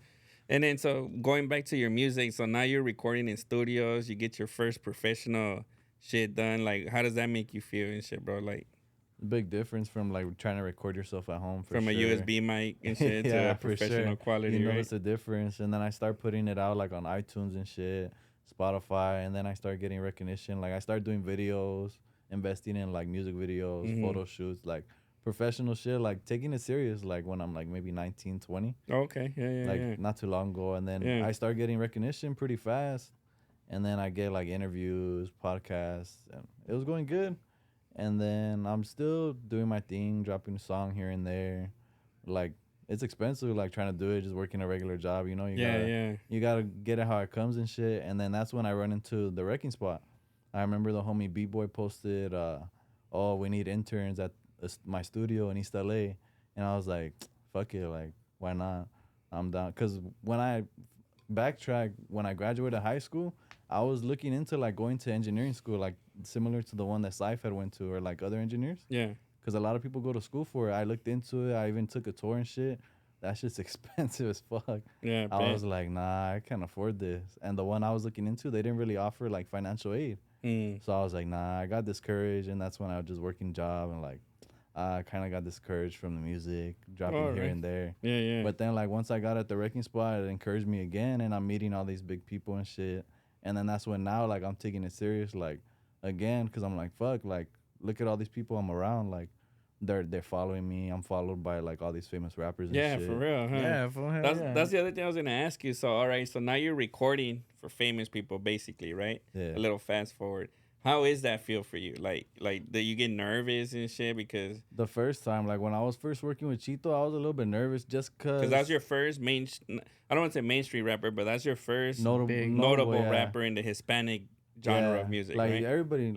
And then, so going back to your music, so now you're recording in studios. You get your first professional shit done. Like, how does that make you feel and shit, bro? Like, big difference from like trying to record yourself at home from a USB mic and shit to a professional quality. You right? notice the difference, and then I start putting it out like on iTunes and shit, Spotify, and then I start getting recognition. Like I start doing videos, investing in like music videos, photo shoots, like professional shit, like taking it serious, like when I'm like maybe 19, 20. Okay, yeah. Not too long ago, and then I start getting recognition pretty fast, and then I get like interviews, podcasts, and it was going good. And then I'm still doing my thing, dropping a song here and there. Like it's expensive, like trying to do it, just working a regular job, you know. You gotta get it how it comes and shit. And then that's when I run into the wrecking spot. I remember the homie B-Boy posted, "Oh, we need interns at my studio in East LA," and I was like, "Fuck it, like why not? I'm down." Cause when I backtrack, when I graduated high school, I was looking into like going to engineering school, like similar to the one that Saif had went to, or like other engineers. Yeah. Cause a lot of people go to school for it. I looked into it. I even took a tour and shit. That shit's expensive as fuck. Yeah. I was like, nah, I can't afford this. And the one I was looking into, they didn't really offer like financial aid. So I was like, nah, I got discouraged, and that's when I was just working job, and like I kind of got discouraged from the music, dropping here and there. Yeah. But then like once I got at the wrecking spot, it encouraged me again, and I'm meeting all these big people and shit. And then that's when now like I'm taking it serious, like again, because I'm like, fuck, like look at all these people I'm around, like they're following me. I'm followed by like all these famous rappers and shit. Yeah, for real, huh? Yeah, for real. That's the other thing I was gonna ask you. So all right, so now you're recording for famous people, basically, right? Yeah. A little fast forward. How is that feel for you? Like do you get nervous and shit because The first time, like when I was first working with Chito, I was a little bit nervous just cause that's your first I don't want to say mainstream rapper, but that's your first notable yeah. rapper in the Hispanic genre of music, like right? everybody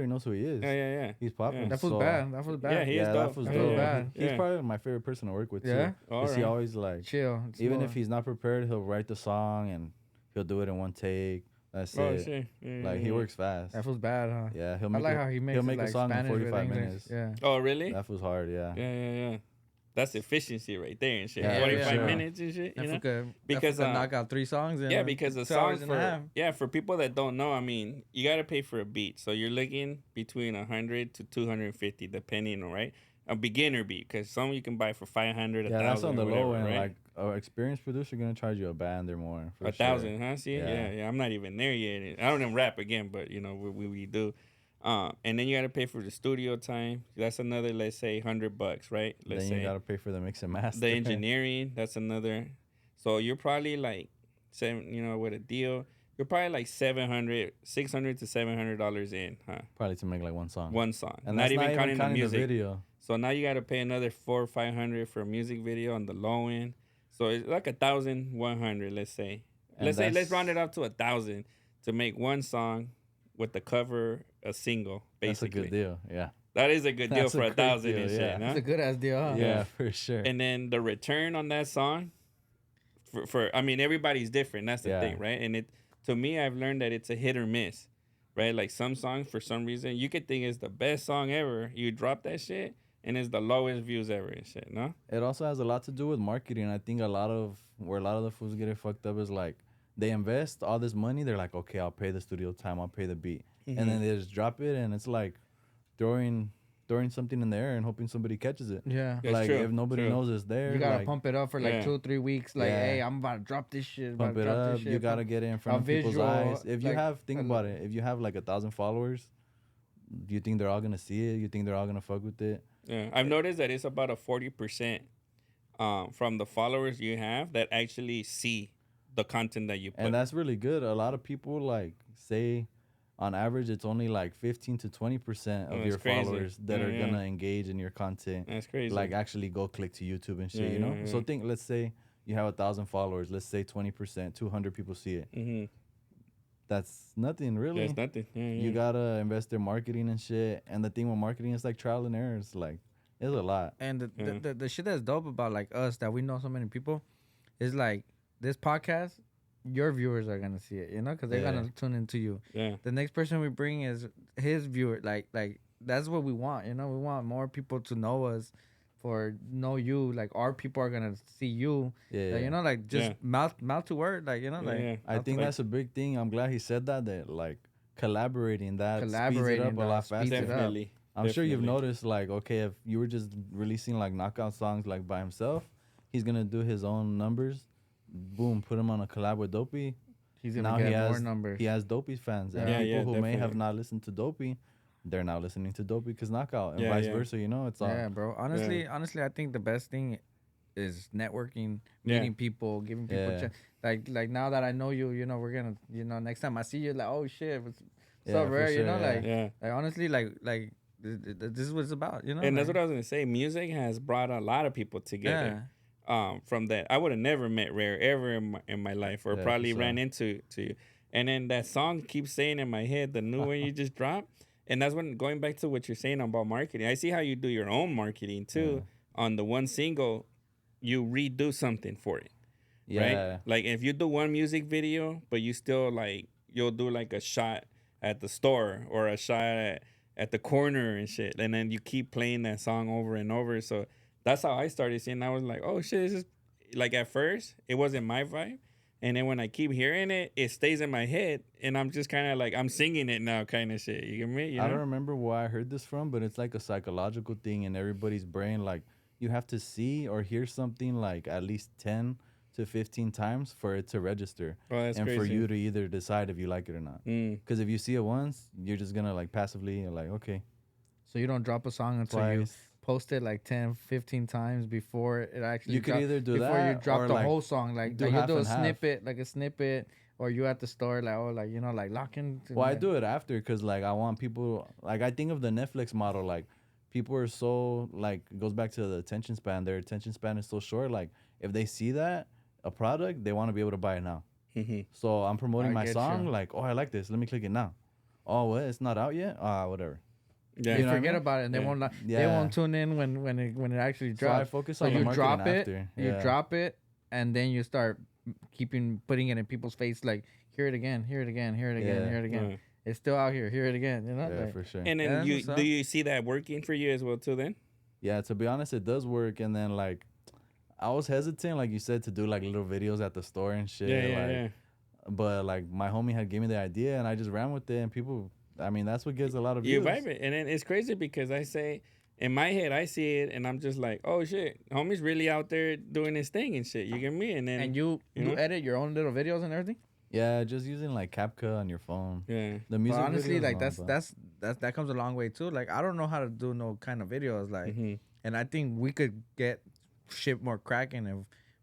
knows who he is. Yeah. He's popular. That was bad. That was bad. Yeah, he is dope. That was dope. Bad. He's probably my favorite person to work with too. Yeah? Because he always like chill. Even if he's not prepared, he'll write the song and he'll do it in one take. That's it. Shit. Like he works fast. That was bad, huh? Yeah, I like how he makes he'll make like a song in Spanish 45 with minutes. Yeah. Oh, really? That was hard, yeah. Yeah. That's efficiency right there and shit. Yeah, 45 minutes and shit. You know? Because knock out 3 songs. Yeah, because the song for people that don't know, I mean, you gotta pay for a beat, so you're looking between 100 to 250, depending on right. A beginner beat, because some you can buy for 500, 1,000. That's on the low end. Right? Like an experienced producer gonna charge you a band or more. 1,000, huh? See, yeah. I'm not even there yet. I don't even rap again, but you know we do. And then you gotta pay for the studio time. That's another, let's say, $100, right? Let's then you gotta pay for the mix and master. The engineering, that's another. So you're probably like, with a deal, you're probably like $600 to $700 in, huh? Probably to make like one song. And not even counting the music. video. So now you gotta pay another $400 or $500 for a music video on the low end. So it's like 1,100, let's say. Let's round it up to 1,000 to make one song with the cover, a single, basically. That's a good deal, yeah. That is a good deal for 1,000 and shit, huh? That's a good ass deal, huh? Yeah, for sure. And then the return on that song, for I mean, everybody's different. That's the thing, right? And to me, I've learned that it's a hit or miss, right? Like some songs, for some reason, you could think it's the best song ever. You drop that shit, and it's the lowest views ever and shit, no? It also has a lot to do with marketing. I think where a lot of the fools get it fucked up is like, they invest all this money. They're like, okay, I'll pay the studio time. I'll pay the beat. And then they just drop it. And it's like throwing something in the air and hoping somebody catches it. Yeah. That's like true. if nobody knows it's there. You got to pump it up for like 2 or 3 weeks. Like, hey, I'm about to drop this shit. Pump it up. You got to get it in front of people's eyes. If you think about it. If you have like 1,000 followers, do you think they're all going to see it? You think they're all going to fuck with it? Yeah. I've noticed that it's about a 40% from the followers you have that actually see the content that you put. And that's really good. A lot of people like say on average it's only like 15 to 20% of your followers that are gonna engage in your content. That's crazy. Like actually go click to YouTube and shit, you know? So let's say you have 1,000 followers, let's say 20%, 200 people see it. That's nothing really. That's nothing. You gotta invest in marketing and shit. And the thing with marketing is like trial and error. It's like it's a lot. And the shit that's dope about like us, that we know so many people, is like this podcast, your viewers are gonna see it, you know, because they're gonna tune into you. Yeah. The next person we bring is his viewer. Like that's what we want, you know. We want more people to know us, know you, like our people are gonna see you. Yeah, Like, you know, like just mouth to word, like, you know, like I think that's a big thing. I'm glad he said that. That like collaborating speeds it up a lot faster. Definitely. I'm sure you've noticed, like, okay, if you were just releasing like knockout songs like by himself, he's gonna do his own numbers. Boom, put him on a collab with Dopey. He's gonna get more numbers. He has Dopey's fans, and people who may have not listened to Dopey, they're now listening to Dopey because knockout, and vice versa. You know, it's all. Yeah, bro. Honestly, I think the best thing is networking, meeting people, giving people like now that I know you, you know, we're gonna, you know, next time I see you, like, oh shit, what's so rare, you know, like honestly, like this is what it's about, you know. And that's what I was gonna say. Music has brought a lot of people together. From that, I would have never met Raer ever in my life, or probably ran into you. And then that song keeps saying in my head, the new one you just dropped. And that's when, going back to what you're saying about marketing, I see how you do your own marketing too. On the one single, you redo something for it, right? Like if you do one music video, but you still like, you'll do like a shot at the store or a shot at the corner and shit, and then you keep playing that song over and over. So that's how I started seeing. I was like, oh shit, this is like, at first it wasn't my vibe, and then when I keep hearing it, it stays in my head, and I'm just kind of like, I'm singing it now, kind of shit. You get me? You know? I don't remember where I heard this from, but it's like a psychological thing in everybody's brain. Like, you have to see or hear something like at least 10 to 15 times for it to register, and crazy. For you to either decide if you like it or not. Because if you see it once, you're just gonna like passively, you're like, okay. So you don't drop a song until you post it like 10, 15 times before it actually. You could either do before that you drop the like whole song, like you do a snippet, or you at the store, like, oh, like, you know, like locking. Well, I do it after, because like I want people, like, I think of the Netflix model, like people are so, like, it goes back to the attention span. Their attention span is so short. Like if they see that a product, they want to be able to buy it now. So I'm promoting my song, like, oh, I like this, let me click it now. Oh, what? It's not out yet? Whatever. Yeah, you forget about it, and they won't. They won't tune in when it actually drops. So I focus on the marketing after. You drop it, and then you start putting it in people's face, like, hear it again, hear it again, hear it again, hear it again. It's still out here. Hear it again. You know. Yeah, like, for sure. And then do you see that working for you as well too? Then. Yeah, to be honest, it does work. And then like, I was hesitant, like you said, to do like little videos at the store and shit. Yeah. But like my homie had gave me the idea, and I just ran with it, and people. I mean, that's what gets a lot of views. You vibe it. And then it's crazy because I say, in my head, I see it, and I'm just like, oh, shit, homie's really out there doing his thing and shit. You get me? And then... And you edit your own little videos and everything? Yeah, just using, like, CapCut on your phone. Yeah. The music honestly, like, that comes a long way, too. Like, I don't know how to do no kind of videos, like... And I think we could get shit more cracking if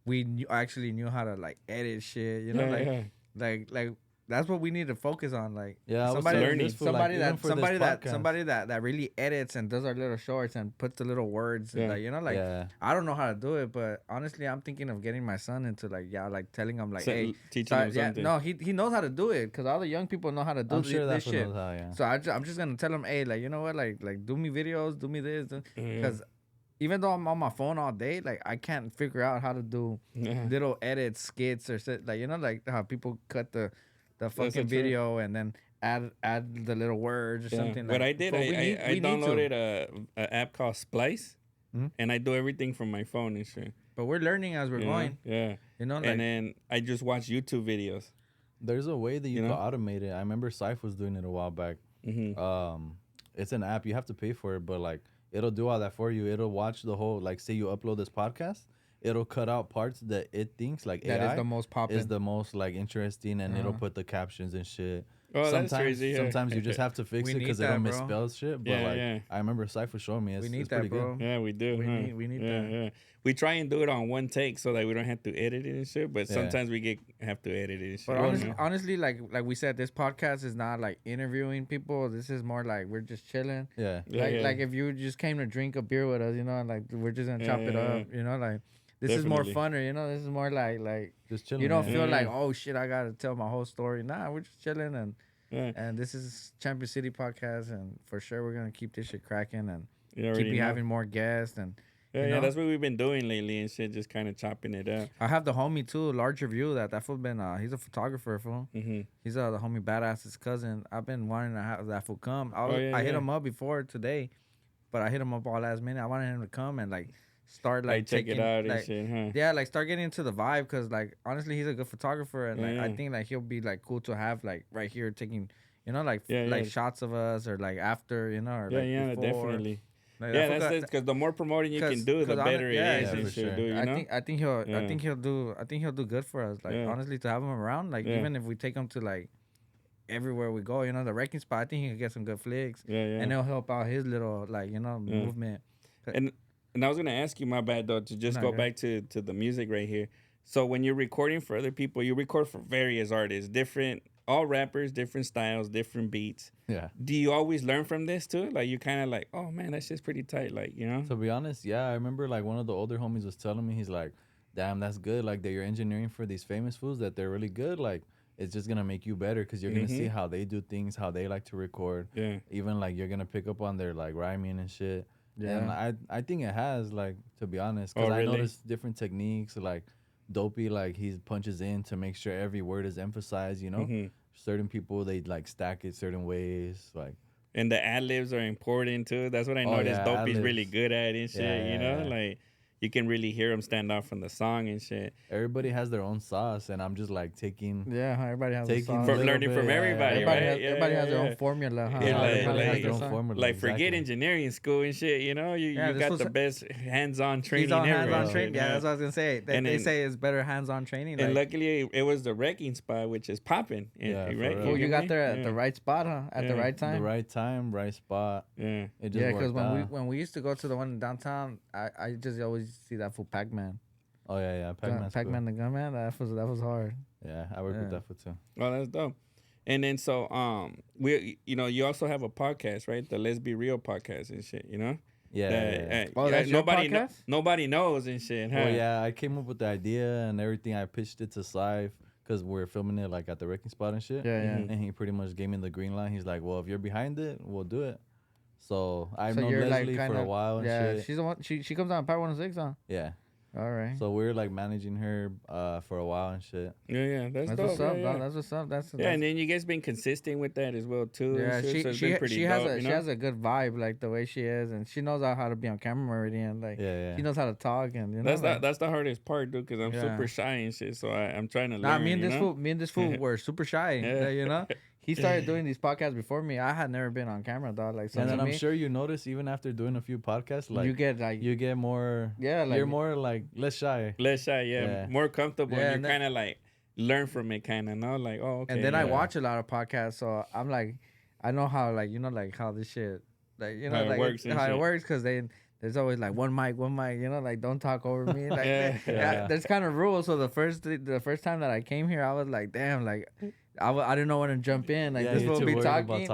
we actually knew how to, like, edit shit, you know? Like... That's what we need to focus on, like somebody that really edits and does our little shorts and puts the little words, and, like, you know, like I don't know how to do it, but honestly, I'm thinking of getting my son into like telling him like, hey, teaching him something. No, he knows how to do it because all the young people know how to do this shit. So I'm just gonna tell him, hey, like, you know what, like do me videos, do me this, because even though I'm on my phone all day, like I can't figure out how to do little edits, skits, or shit, like, you know, like how people cut the fucking video and then add the little words or something. What I did, I downloaded a app called Splice, and I do everything from my phone and shit. But we're learning as we're going. Yeah. You know, like, and then I just watch YouTube videos. There's a way that you can automate it. I remember Syph was doing it a while back. It's an app. You have to pay for it, but like it'll do all that for you. It'll watch the whole, like, say you upload this podcast, it'll cut out parts that it thinks like that AI is the most popular, is the most like interesting, and it'll put the captions and shit. Oh, that's crazy. Sometimes you just have to fix it because it'll misspell shit. But I remember Syph was showing me. We need that, bro. Good. Yeah, we do. We need that. Yeah. We try and do it on one take so that we don't have to edit it and shit. But sometimes we have to edit it and shit. But honestly, like we said, this podcast is not like interviewing people. This is more like we're just chilling. Yeah. Like if you just came to drink a beer with us, you know, like we're just gonna chop it up, you know, like. This is more funner, you know. This is more like just chilling. You don't feel like, oh shit, I gotta tell my whole story. Nah, we're just chilling, and this is Champion City podcast, and for sure we're gonna keep this shit cracking and keep having more guests and that's what we've been doing lately and shit, just kind of chopping it up. I have the homie too, Larger View. That fool been he's a photographer, fool. He's the homie Badass's cousin. I've been wanting to have that fool come. I hit him up before today, but I hit him up all last minute. I wanted him to come and like start like check taking, it out like, and shit, huh? yeah, like start getting into the vibe, because like honestly he's a good photographer, and like I think like he'll be like cool to have like right here taking, you know, like like shots of us, or like after, you know, or like before. Definitely. Like, Yeah, that's because the more promoting you can do, the better it is. for And shit, sure. dude, you know? I think he'll do good for us. Like honestly, to have him around, like even if we take him to like everywhere we go, you know, the wrecking spot, I think he can get some good flicks. And it'll help out his little, like, you know, movement. And I was gonna ask you, my bad though, to just go back to the music right here. So when you're recording for other people, you record for various artists, different, all rappers, different styles, different beats. Yeah. Do you always learn from this too? Like you kind of like, oh man, that shit's pretty tight. Like, you know. To be honest, yeah, I remember like one of the older homies was telling me, he's like, damn, that's good. Like that you're engineering for these famous fools, that they're really good. Like it's just gonna make you better, because you're gonna see how they do things, how they like to record. Yeah. Even like you're gonna pick up on their like rhyming and shit. Yeah. And I think it has, like, to be honest, because I noticed different techniques, like Dopey, like he punches in to make sure every word is emphasized, you know. Certain people, they like stack it certain ways, like. And the ad libs are important too. That's what I noticed. Dopey's really good at and shit. You know, like you can really hear him stand out from the song and shit. Everybody has their own sauce, and I'm just like taking. Yeah, everybody has a sauce. From learning from everybody, everybody has their own formula. Huh? Yeah, everybody has their own formula. Like forget engineering school and shit. You know, you got the best hands-on training. He's on ever. hands-on training. Yeah, that's what I was gonna say. They say it's better hands-on training. And luckily, it was the wrecking spot, which is popping. Yeah, right. Well, you got there at the right spot, huh? At the right time. The right time, right spot. Yeah. Yeah, because when we used to go to the one in downtown, I just always see that full Pac-Man. Oh yeah, Pac-Man. Pac-Man the Gunman. That was hard. Yeah, I worked with that for too. Oh, that's dope. And then you also have a podcast, right? The Let's Be Real podcast and shit, you know? Yeah. That's your podcast? Nobody knows and shit, huh? Oh yeah, I came up with the idea and everything. I pitched it to Slife, because we're filming it like at the wrecking spot and shit. Yeah. And he pretty much gave me the green light. He's like, well, if you're behind it, we'll do it. So I've known Leslie for a while and shit. She's the one. She comes on Power 106, huh? Yeah. All right. So we're like managing her for a while and shit. Yeah, that's dope. What's up, dog. That's what's up. That's and then you guys been consistent with that as well too. Yeah, she has has a good vibe, like the way she is, and she knows how to be on camera already, and like she knows how to talk, and you know that's the hardest part, dude, because I'm super shy and shit. So I'm trying to learn. Me and this fool were super shy. You know. He started doing these podcasts before me. I had never been on camera, dog. Like, and then I'm sure you notice, even after doing a few podcasts, like you get more. Yeah, like, you're more like less shy. More comfortable. And you kind of like learn from it, kind of, no? Like, oh, okay. And then I watch a lot of podcasts, so I'm like, I know how, like, you know, like how this shit, like, you know, how like it works, because there's always like one mic, you know, like don't talk over me. Like, there's kind of rules. So the first time that I came here, I was like, damn, like. I didn't know when to jump in. Like, this fool be talking.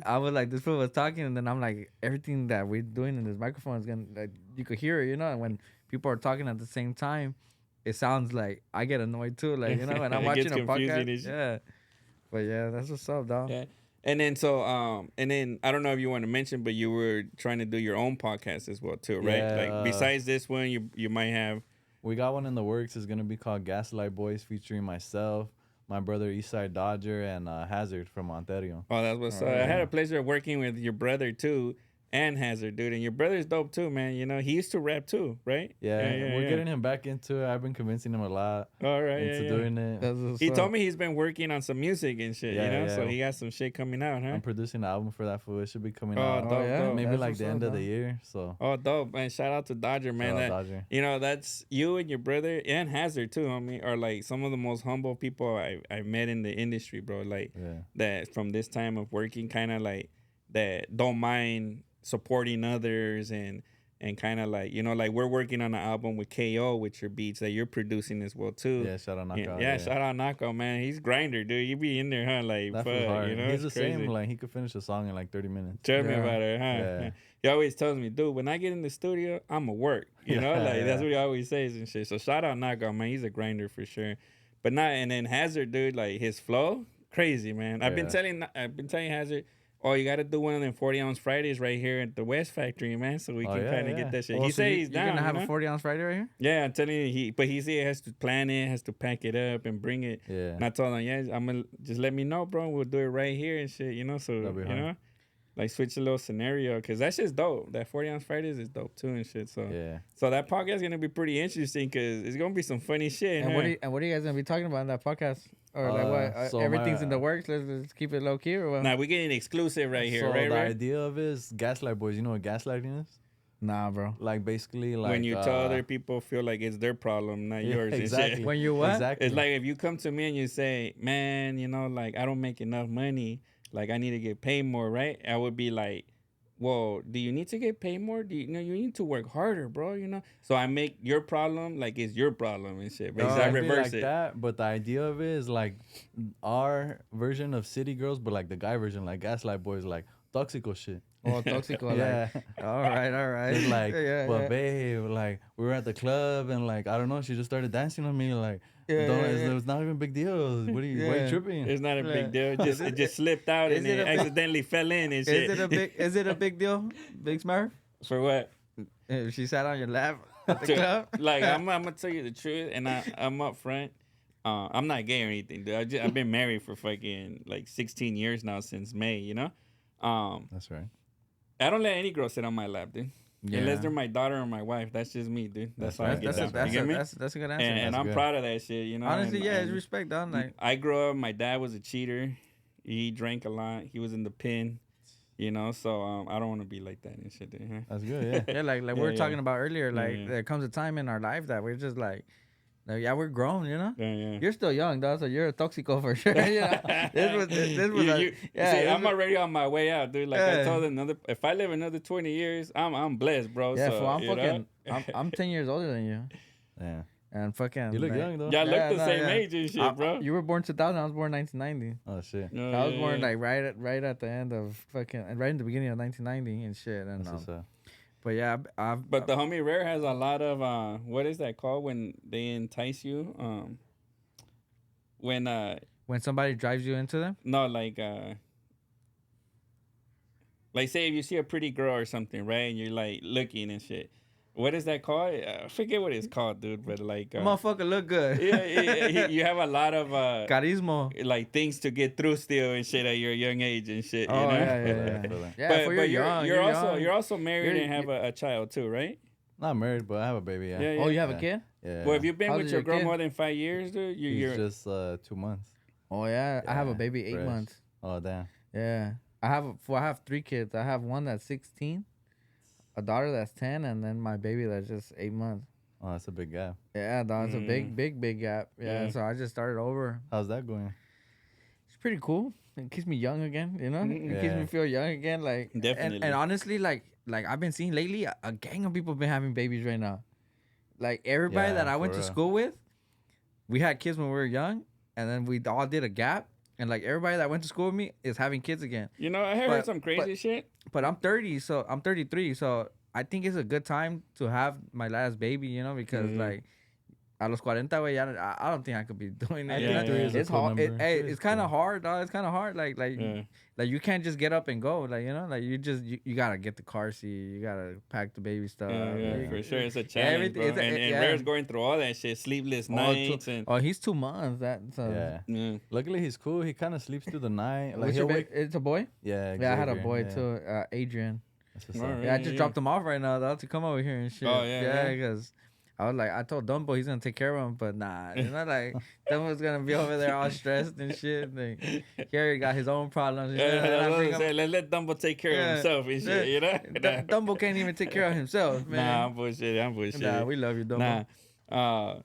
I was like, this fool was talking, and then I'm like, everything that we're doing in this microphone is gonna, like, you could hear it, you know. And when people are talking at the same time, it sounds like I get annoyed too, like, you know. When I'm watching a podcast, But yeah, that's what's up, dog. Yeah. And then I don't know if you want to mention, but you were trying to do your own podcast as well too, right? Yeah, like besides this one, you might have. We got one in the works. It's gonna be called Gaslight Boys, featuring myself, my brother Eastside Dodger, and Hazard from Ontario. Oh, that's what's up. I had a pleasure of working with your brother too, and Hazard, dude. And your brother's dope too, man. You know, he used to rap too, right? Yeah, we're getting him back into it. I've been convincing him a lot. All right, into doing it. He told me he's been working on some music and shit, you know? So he got some shit coming out, huh? I'm producing an album for that fool. It should be coming out. Dope. Maybe like the end of the year. So. Oh, dope, man. Shout out to Dodger, man. Dodger. You know, that's you and your brother and Hazard too, homie, are like some of the most humble people I've met in the industry, bro. Like that from this time of working, kind of like that don't mind supporting others and kind of like, you know, like we're working on an album with KO with your beats that you're producing as well too. Yeah, shout out Knockout. Yeah, shout out Knockout, man. He's grinder, dude. You be in there, huh? Like, fuck, you know, he's the same. Like, he could finish a song in like 30 minutes. Tell me about it, huh? Yeah. He always tells me, dude, when I get in the studio, I'ma work. You know, like that's what he always says and shit. So shout out Knockout, man. He's a grinder for sure. But and then Hazard, dude, like his flow, crazy, man. I've been telling Hazard, oh, you got to do one of them 40-ounce Fridays right here at the West Factory, man, so we can kind of get that shit. He says he's down. You're going to have a 40-ounce Friday right here? Yeah, I'm telling you. But he said he has to plan it, has to pack it up and bring it. Yeah. And I told him, I'm going to just let me know, bro. We'll do it right here and shit, you know, so, you know. like switch a little scenario, because that shit's dope. That 40 Ounce Fridays is dope too and shit. So so that podcast is gonna be pretty interesting because it's gonna be some funny shit. And what are you guys gonna be talking about in that podcast? Or like what? So everything's in the works. Let's keep it low key or what? Nah, we're getting exclusive right here. So right, the right? idea of it is gaslight boys. You know what gaslighting is? Nah, bro. Like basically like When you tell other people feel like it's their problem, not yours. Exactly. And shit. When you what? Exactly. It's like if you come to me and you say, man, you know, like I don't make enough money, like I need to get paid more, right? I would be like, well, do you need to get paid more? Do you know you need to work harder, bro? You know, so I make your problem like it's your problem and shit. Basically, I reverse like it. that, but the idea of it is like our version of City Girls, but like the guy version, like gaslight boys, like toxico shit. Oh, toxico. Yeah. Like, all right. It's like, yeah. babe, like we were at the club and like I don't know, she just started dancing on me. Like, it's not even a big deal. Why are you tripping? It's not a big deal. It just slipped out and it accidentally fell in and shit. Is it a big deal, Big Smurf? For what? If she sat on your lap at the club? Like I'm gonna tell you the truth, and I'm up front. I'm not gay or anything, dude. I've been married for fucking like 16 years now since May. You know. That's right. I don't let any girl sit on my lap, dude. Yeah. Unless they're my daughter or my wife. That's just me, dude. That's how I get down. You get me? That's a good answer. And I'm proud of that shit, you know? Honestly, it's respect, dog. Like, I grew up, my dad was a cheater. He drank a lot. He was in the pen, you know? So I don't want to be like that and shit, dude. Huh? That's good, yeah. yeah, like we were talking about earlier, like there comes a time in our life that we're just like yeah, we're grown, you know. Yeah. You're still young, dog, so you're a toxico for sure. You know? this was see, I'm already on my way out, dude. Like I told if I live another 20 years, I'm blessed, bro. Yeah, so, I'm fucking, I'm 10 years older than you. Yeah. And fucking, you look young though. Y'all look the same age and shit, bro. You were born 2000. I was born 1990. Oh shit. I was born like right at the end of fucking, right in the beginning of 1990 and shit. And but yeah, but the homie Raer has a lot of what is that called when they entice you? When somebody drives you into them? No, like say if you see a pretty girl or something, right? And you're like looking and shit. What is that called? I forget what it's called, dude. But like, motherfucker look good. Yeah, you have a lot of charisma, like things to get through still and shit at your young age and shit. You know? Yeah. But you're also married and have a child too, right? Not married, but I have a baby. Yeah. Oh, you have a kid? Yeah. Well, have you been with your girl more than 5 years, dude? You're just 2 months. Oh yeah, I have a baby 8 months. Oh damn. Yeah, I have 3 kids. I have one that's 16. A daughter that's 10, and then my baby that's just 8 months. Oh, that's a big gap. Yeah, dog, it's a big gap. Yeah, so I just started over. How's that going? It's pretty cool. It keeps me young again, you know? It keeps me feel young again. Like, definitely. And honestly, like I've been seeing lately, a gang of people been having babies right now. Like, everybody that I went to school with, we had kids when we were young, and then we all did a gap. And like everybody that went to school with me is having kids again. You know, I heard some crazy shit. But I'm 30, so I'm 33, so I think it's a good time to have my last baby, you know, because like a los 40, way, I don't think I could be doing that. It's hard. It's kind of hard, dog. It's kind of hard. Like you can't just get up and go. Like, you know, like you gotta get the car seat. You gotta pack the baby stuff. Yeah, for sure. It's a challenge, bro. And Raer's going through all that shit, sleepless nights. He's 2 months. Luckily, he's cool. He kind of sleeps through the night. Like it's a boy? Yeah. Yeah, I had a boy too, Adrian. I just dropped him off right now, though, to come over here and shit. Oh, yeah. Because I was like, I told Dumbo he's gonna take care of him, but nah, you know, like Dumbo's gonna be over there all stressed and shit. Like, he already got his own problems. Let's let Dumbo take care of himself and shit, you know? Dumbo can't even take care of himself, man. Nah, I'm bullshit. Nah, we love you, Dumbo.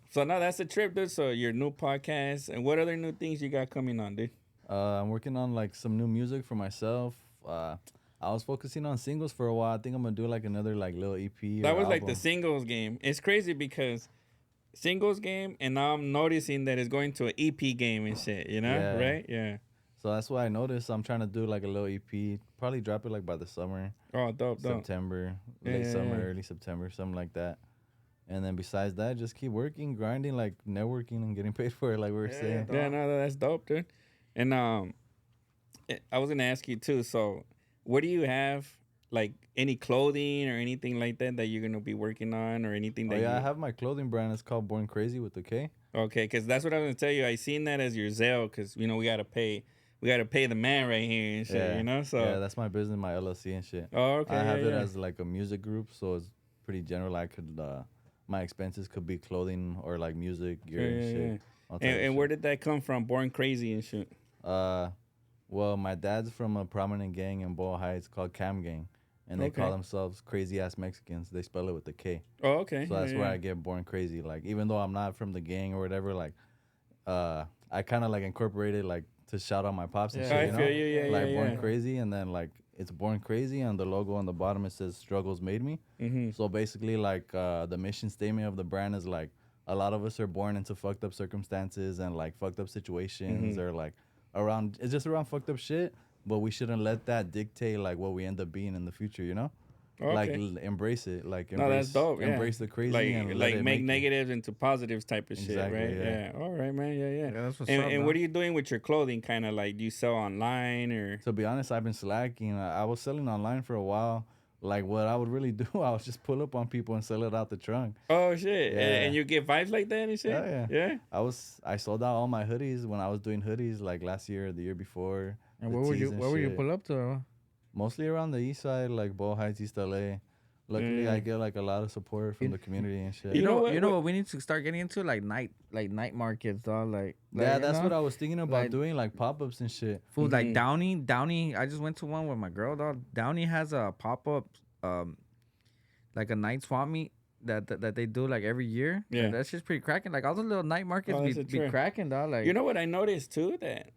So now that's the trip, dude. So your new podcast, and what other new things you got coming on, dude? I'm working on like some new music for myself. I was focusing on singles for a while. I think I'm gonna do like another like little EP. That was like the singles game. It's crazy because singles game, and now I'm noticing that it's going to an EP game and shit. You know, right? Yeah. So that's why I noticed I'm trying to do like a little EP. Probably drop it like by the summer. Oh, dope. September, late summer, early September, something like that. And then besides that, just keep working, grinding, like networking and getting paid for it, like we were saying. Yeah, no, that's dope, dude. And I was gonna ask you too. So, what do you have, like any clothing or anything like that you're gonna be working on, or anything that? I have my clothing brand. It's called Born Crazy with the K. Okay, because that's what I was gonna tell you. I seen that as your Zelle, because we gotta pay we gotta pay the man right here and shit, you know. So yeah, that's my business, my LLC and shit. Oh, okay. I have it as like a music group, so it's pretty general. I could my expenses could be clothing or like music, gear and shit. And where did that come from? Born Crazy and shit. Well, my dad's from a prominent gang in Boyle Heights called Cam Gang, and they call themselves Crazy Ass Mexicans. They spell it with a K. Oh, okay. So that's where I get Born Crazy. Like, even though I'm not from the gang or whatever, like, I kind of like incorporated like to shout out my pops and shit. I feel you. Yeah, like Born Crazy, and then like it's Born Crazy, and the logo on the bottom it says "Struggles Made Me." Mm-hmm. So basically, like the mission statement of the brand is like a lot of us are born into fucked up circumstances and like fucked up situations or like around it's just around fucked up shit, but we shouldn't let that dictate like what we end up being in the future, you know? Okay. Like embrace it, like embrace, no, that's dope. Yeah. Embrace the crazy, and like make negatives into positives type of shit, right? Yeah. All right, man. Yeah. That's what's And what are you doing with your clothing? Kind of like, do you sell online or? To be honest, I've been slacking. I was selling online for a while. Like what I would really do, I would just pull up on people and sell it out the trunk. Oh shit! Yeah. And you get vibes like that and shit. Yeah. I sold out all my hoodies when I was doing hoodies like last year or the year before. And where would you pull up to? Mostly around the east side, like Boyle Heights, East LA. Luckily, I get like a lot of support from the community and shit. You know what we need to start getting into, like night markets, dog. Like yeah, that's what I was thinking about doing, like pop-ups and shit. Food like Downey. I just went to one with my girl, dog. Downey has a pop-up, like a night swap meet that they do like every year. Yeah, and that's just pretty cracking. Like all the little night markets be cracking, dog. Like, you know what I noticed too, that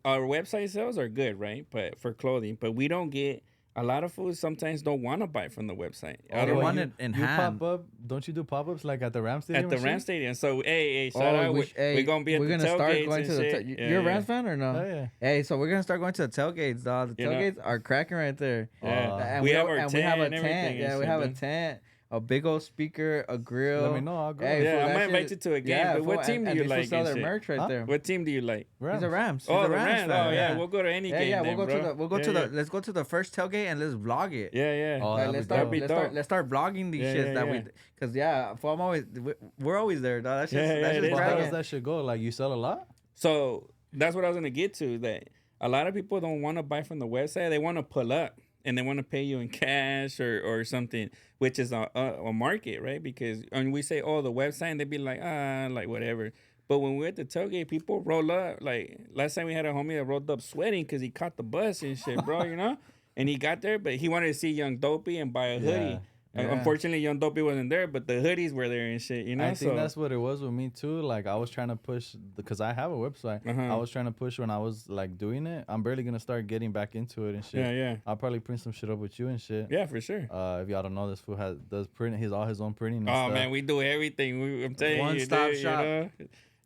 our website sales are good, right? But for clothing, but we don't get. A lot of foods sometimes don't want to buy from the website. I don't want it in hand. Pop up? Don't you do pop-ups like at the Ram Stadium? At the Ram Stadium. So, hey, shout out. We're going to be at the tailgates. You're a Rams fan or no? Oh, yeah. Hey, so we're going to start going to the tailgates, dog. The tailgates are cracking right there. Yeah. And we have a tent. Yeah, we have a tent. A big old speaker, a grill. Let me know. I'll go. Hey, I might invite you to a game. But what team do you like? Sell their merch right there. What team do you like? He's a Rams. Oh, the Rams. Oh, yeah. We'll go to any game. Yeah, let's go to the first tailgate and let's vlog it. Yeah. Oh, let's start vlogging these shits that we. Cause we're always there, dog. That's just how does that shit go? Like you sell a lot? So that's what I was gonna get to. That a lot of people don't want to buy from the website. They want to pull up. And they want to pay you in cash or something, which is a market, right? Because when we say, oh, the website, and they be like, like whatever. But when we're at the tailgate, people roll up. Like last time we had a homie that rolled up sweating because he caught the bus and shit, bro, you know? And he got there, but he wanted to see Young Dopey and buy a hoodie. Yeah. Unfortunately, Young Dopey wasn't there, but the hoodies were there and shit, you know? I think that's what it was with me, too. Like, I was trying to push, because I have a website. I was trying to push when I was, like, doing it. I'm barely going to start getting back into it and shit. Yeah. I'll probably print some shit up with you and shit. Yeah, for sure. If y'all don't know, this fool does print. All his own printing and stuff. Man, we do everything. I'm telling you. One-stop shop. You know?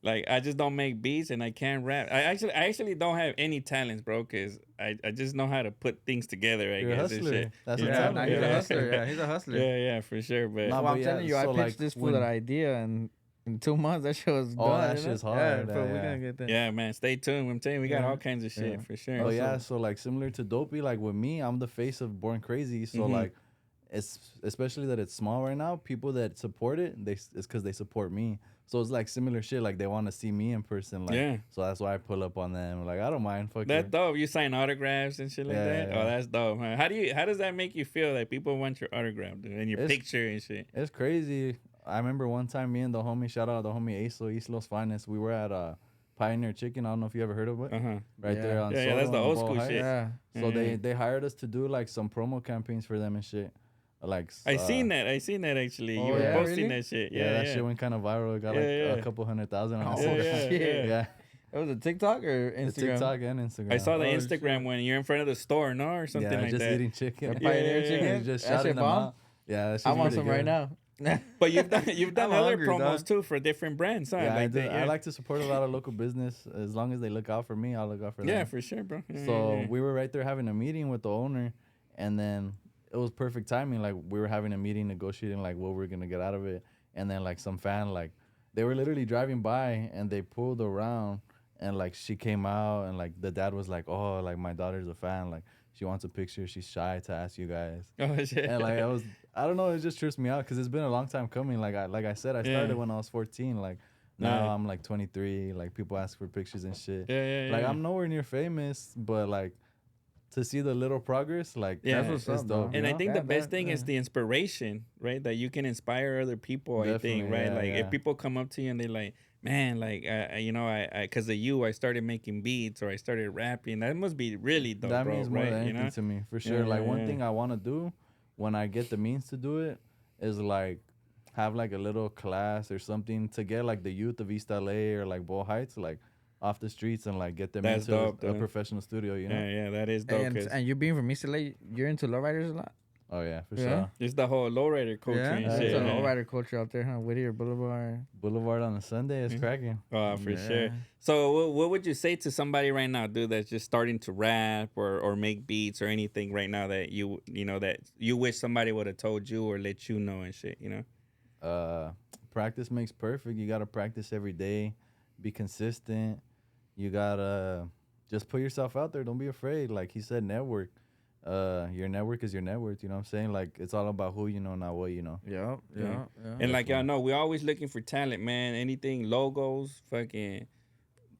Like, I just don't make beats and I can't rap. I actually don't have any talents, bro, because I just know how to put things together, I guess. Hustler. And shit. That's a talent. He's a hustler. Yeah, he's a hustler. Yeah, for sure. But I'm telling you, I pitched this fool that idea, and in 2 months, that shit was done. Oh, that shit's hard. Yeah, we're gonna get that. Yeah, man, stay tuned. I'm telling you, we got all kinds of shit, for sure. Oh, yeah, so, like, similar to Dopey, like, with me, I'm the face of Born Crazy, so, like, it's especially that it's small right now, people that support it, it's because they support me. So it's like similar shit. Like they want to see me in person. Like, so that's why I pull up on them. Like I don't mind. Fuck that's dope. You sign autographs and shit like that. Yeah. Oh, that's dope. Huh? How does that make you feel that people want your autograph, dude, and your picture and shit? It's crazy. I remember one time me and the homie, shout out the homie Islo's Finest. We were at Pioneer Chicken. I don't know if you ever heard of it. Right there on Soto, that's the old school shit. Yeah. So they hired us to do like some promo campaigns for them and shit. Like I seen that actually. You were posting that shit. Yeah, that shit went kind of viral. It got like a couple 100,000 on Instagram. Yeah. It was a TikTok or Instagram? TikTok and Instagram. I saw the Instagram when you're in front of the store, no, or something like just that. Eating chicken. Pioneer chicken. Just shouting them out. Yeah, I want some right now. But you've done other promos too for different brands, huh? Yeah, I like to support a lot of local business. As long as they look out for me, I'll look out for them. Yeah, for sure, bro. So we were right there having a meeting with the owner, and then it was perfect timing. Like we were having a meeting, negotiating like what we were gonna get out of it, and then like some fan, like they were literally driving by and they pulled around, and like she came out, and like the dad was like, "Oh, like my daughter's a fan, like she wants a picture. She's shy to ask you guys." Oh shit! And like I don't know, it just trips me out because it's been a long time coming. Like I said, I started when I was 14. Like Now I'm like 23. Like people ask for pictures and shit. Like I'm nowhere near famous, but like to see the little progress, like that's what's up, dope. And I think the best thing is the inspiration, right? That you can inspire other people. Definitely, I think, right? Like if people come up to you and they're like, man, like you know, I because of you, I started making beats or I started rapping. That must be really dope. That means more than anything to me, for sure. Like one thing I want to do when I get the means to do it is like have like a little class or something to get like the youth of East LA or like Boyle Heights like off the streets and like get them into a professional studio, you know? Yeah, that is dope. And you being from East LA, you're into lowriders a lot? Oh, yeah, for sure. It's the whole lowrider culture and shit. It's a lowrider culture out there, huh? Whittier Boulevard. Boulevard on a Sunday is cracking. Oh, for sure. So what would you say to somebody right now, dude, that's just starting to rap or make beats or anything right now that you know that you wish somebody would have told you or let you know and shit, you know? Practice makes perfect. You got to practice every day. Be consistent. You got to just put yourself out there. Don't be afraid. Like he said, network. Your network is your net worth, you know what I'm saying? Like it's all about who you know, not what you know. Yeah. And like y'all know, we're always looking for talent, man. Anything, logos, fucking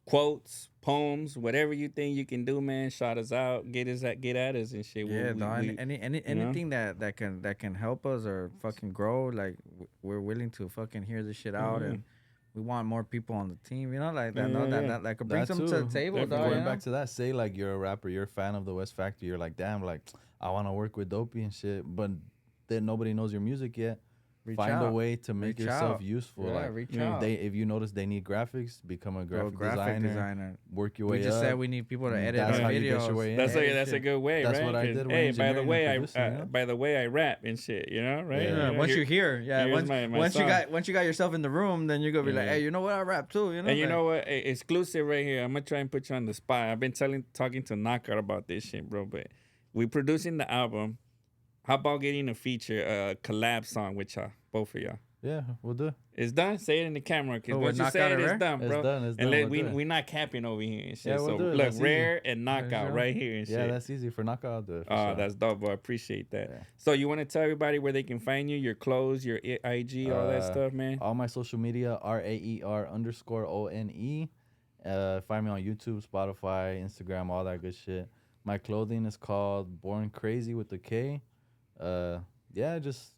quotes, poems, whatever you think you can do, man. Shout us out, get at us and shit. Anything that can help us or fucking grow, like we're willing to fucking hear this shit out and we want more people on the team, you know, like that. That could bring some to the table, dog. Going back to that, say like you're a rapper, you're a fan of the West Factory, you're like, damn, like I want to work with Dopey and shit, but then nobody knows your music yet. Find a way to make yourself useful. Yeah, like, reach out. If you notice they need graphics, become a graphic designer. Work your way up. We just said we need people to edit our videos. That's a good way, that's right? What I did. Hey, by the way, I rap and shit, you know, right? Yeah. Once you hear, once you got yourself in the room, then you're gonna be like, hey, you know what? I rap too, you know. And you know what? Exclusive right here. I'm gonna try and put you on the spot. I've been talking to Knockout about this shit, bro. But we producing the album. How about getting a feature, a collab song with y'all, both of y'all? Yeah, we'll do it. It's done. Say it in the camera. Cause what you said is done, bro. It's done. And we're not capping over here and shit. Yeah, so look, Raer and Knockout right here and shit. Yeah, that's easy for Knockout. That's dope, bro. I appreciate that. Yeah. So you want to tell everybody where they can find you, your clothes, your IG, all that stuff, man? All my social media, RAER_ONE. Find me on YouTube, Spotify, Instagram, all that good shit. My clothing is called Born Crazy with the K. Just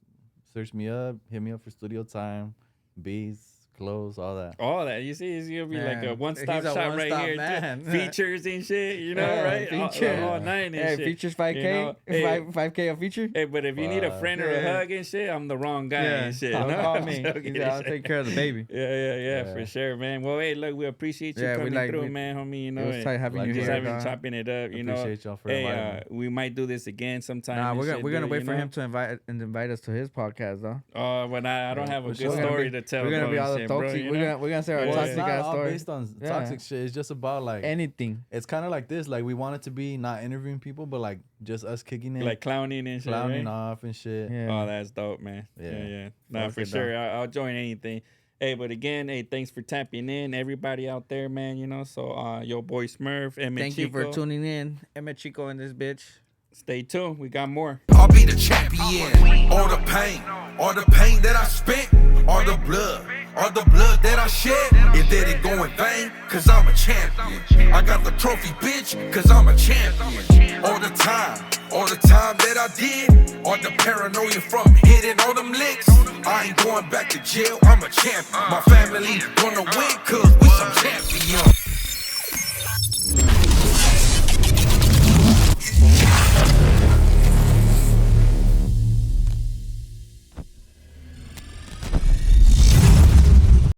search me up, hit me up for studio time, beats, clothes, all that. All that. You see, it's gonna be like a one-stop shop right here. Man. Features and shit, you know, right? All night and shit. Features 5K, you know? 5K a feature. Hey, but if you need a friend or a hug and shit, I'm the wrong guy and shit. Don't call me. I'll take care of the baby. Yeah, for sure, man. Well, hey, look, we appreciate you coming through, man, homie. You know, it was tight having you here. Just chopping it up, you know. Appreciate y'all for inviting me. We might do this again sometime. Nah, we're gonna wait for him to invite us to his podcast, though. Oh, but I don't have a good story to tell. We're gonna be all the toxic. We're gonna say our toxic ass story. Based on toxic shit. It's just about like anything. It's kind of like this. Like we want it to be not interviewing people, but like just us kicking it, like clowning and shit, clowning off and shit. Yeah. Oh, that's dope, man. Yeah. Nah, for sure. I'll join anything. Hey, but again, thanks for tapping in, everybody out there, man. You know, so your boy Smurf, Thank you for tuning in, Chico and this bitch. Stay tuned. We got more. I'll be the champion. All the pain that I spent, all the blood that I shed. It didn't go in vain, cause I'm a champion. I got the trophy, bitch, cause I'm a champion. All the time that I did, all the paranoia from hitting all them licks. I ain't going back to jail, I'm a champion. My family gonna win, cause we some champions.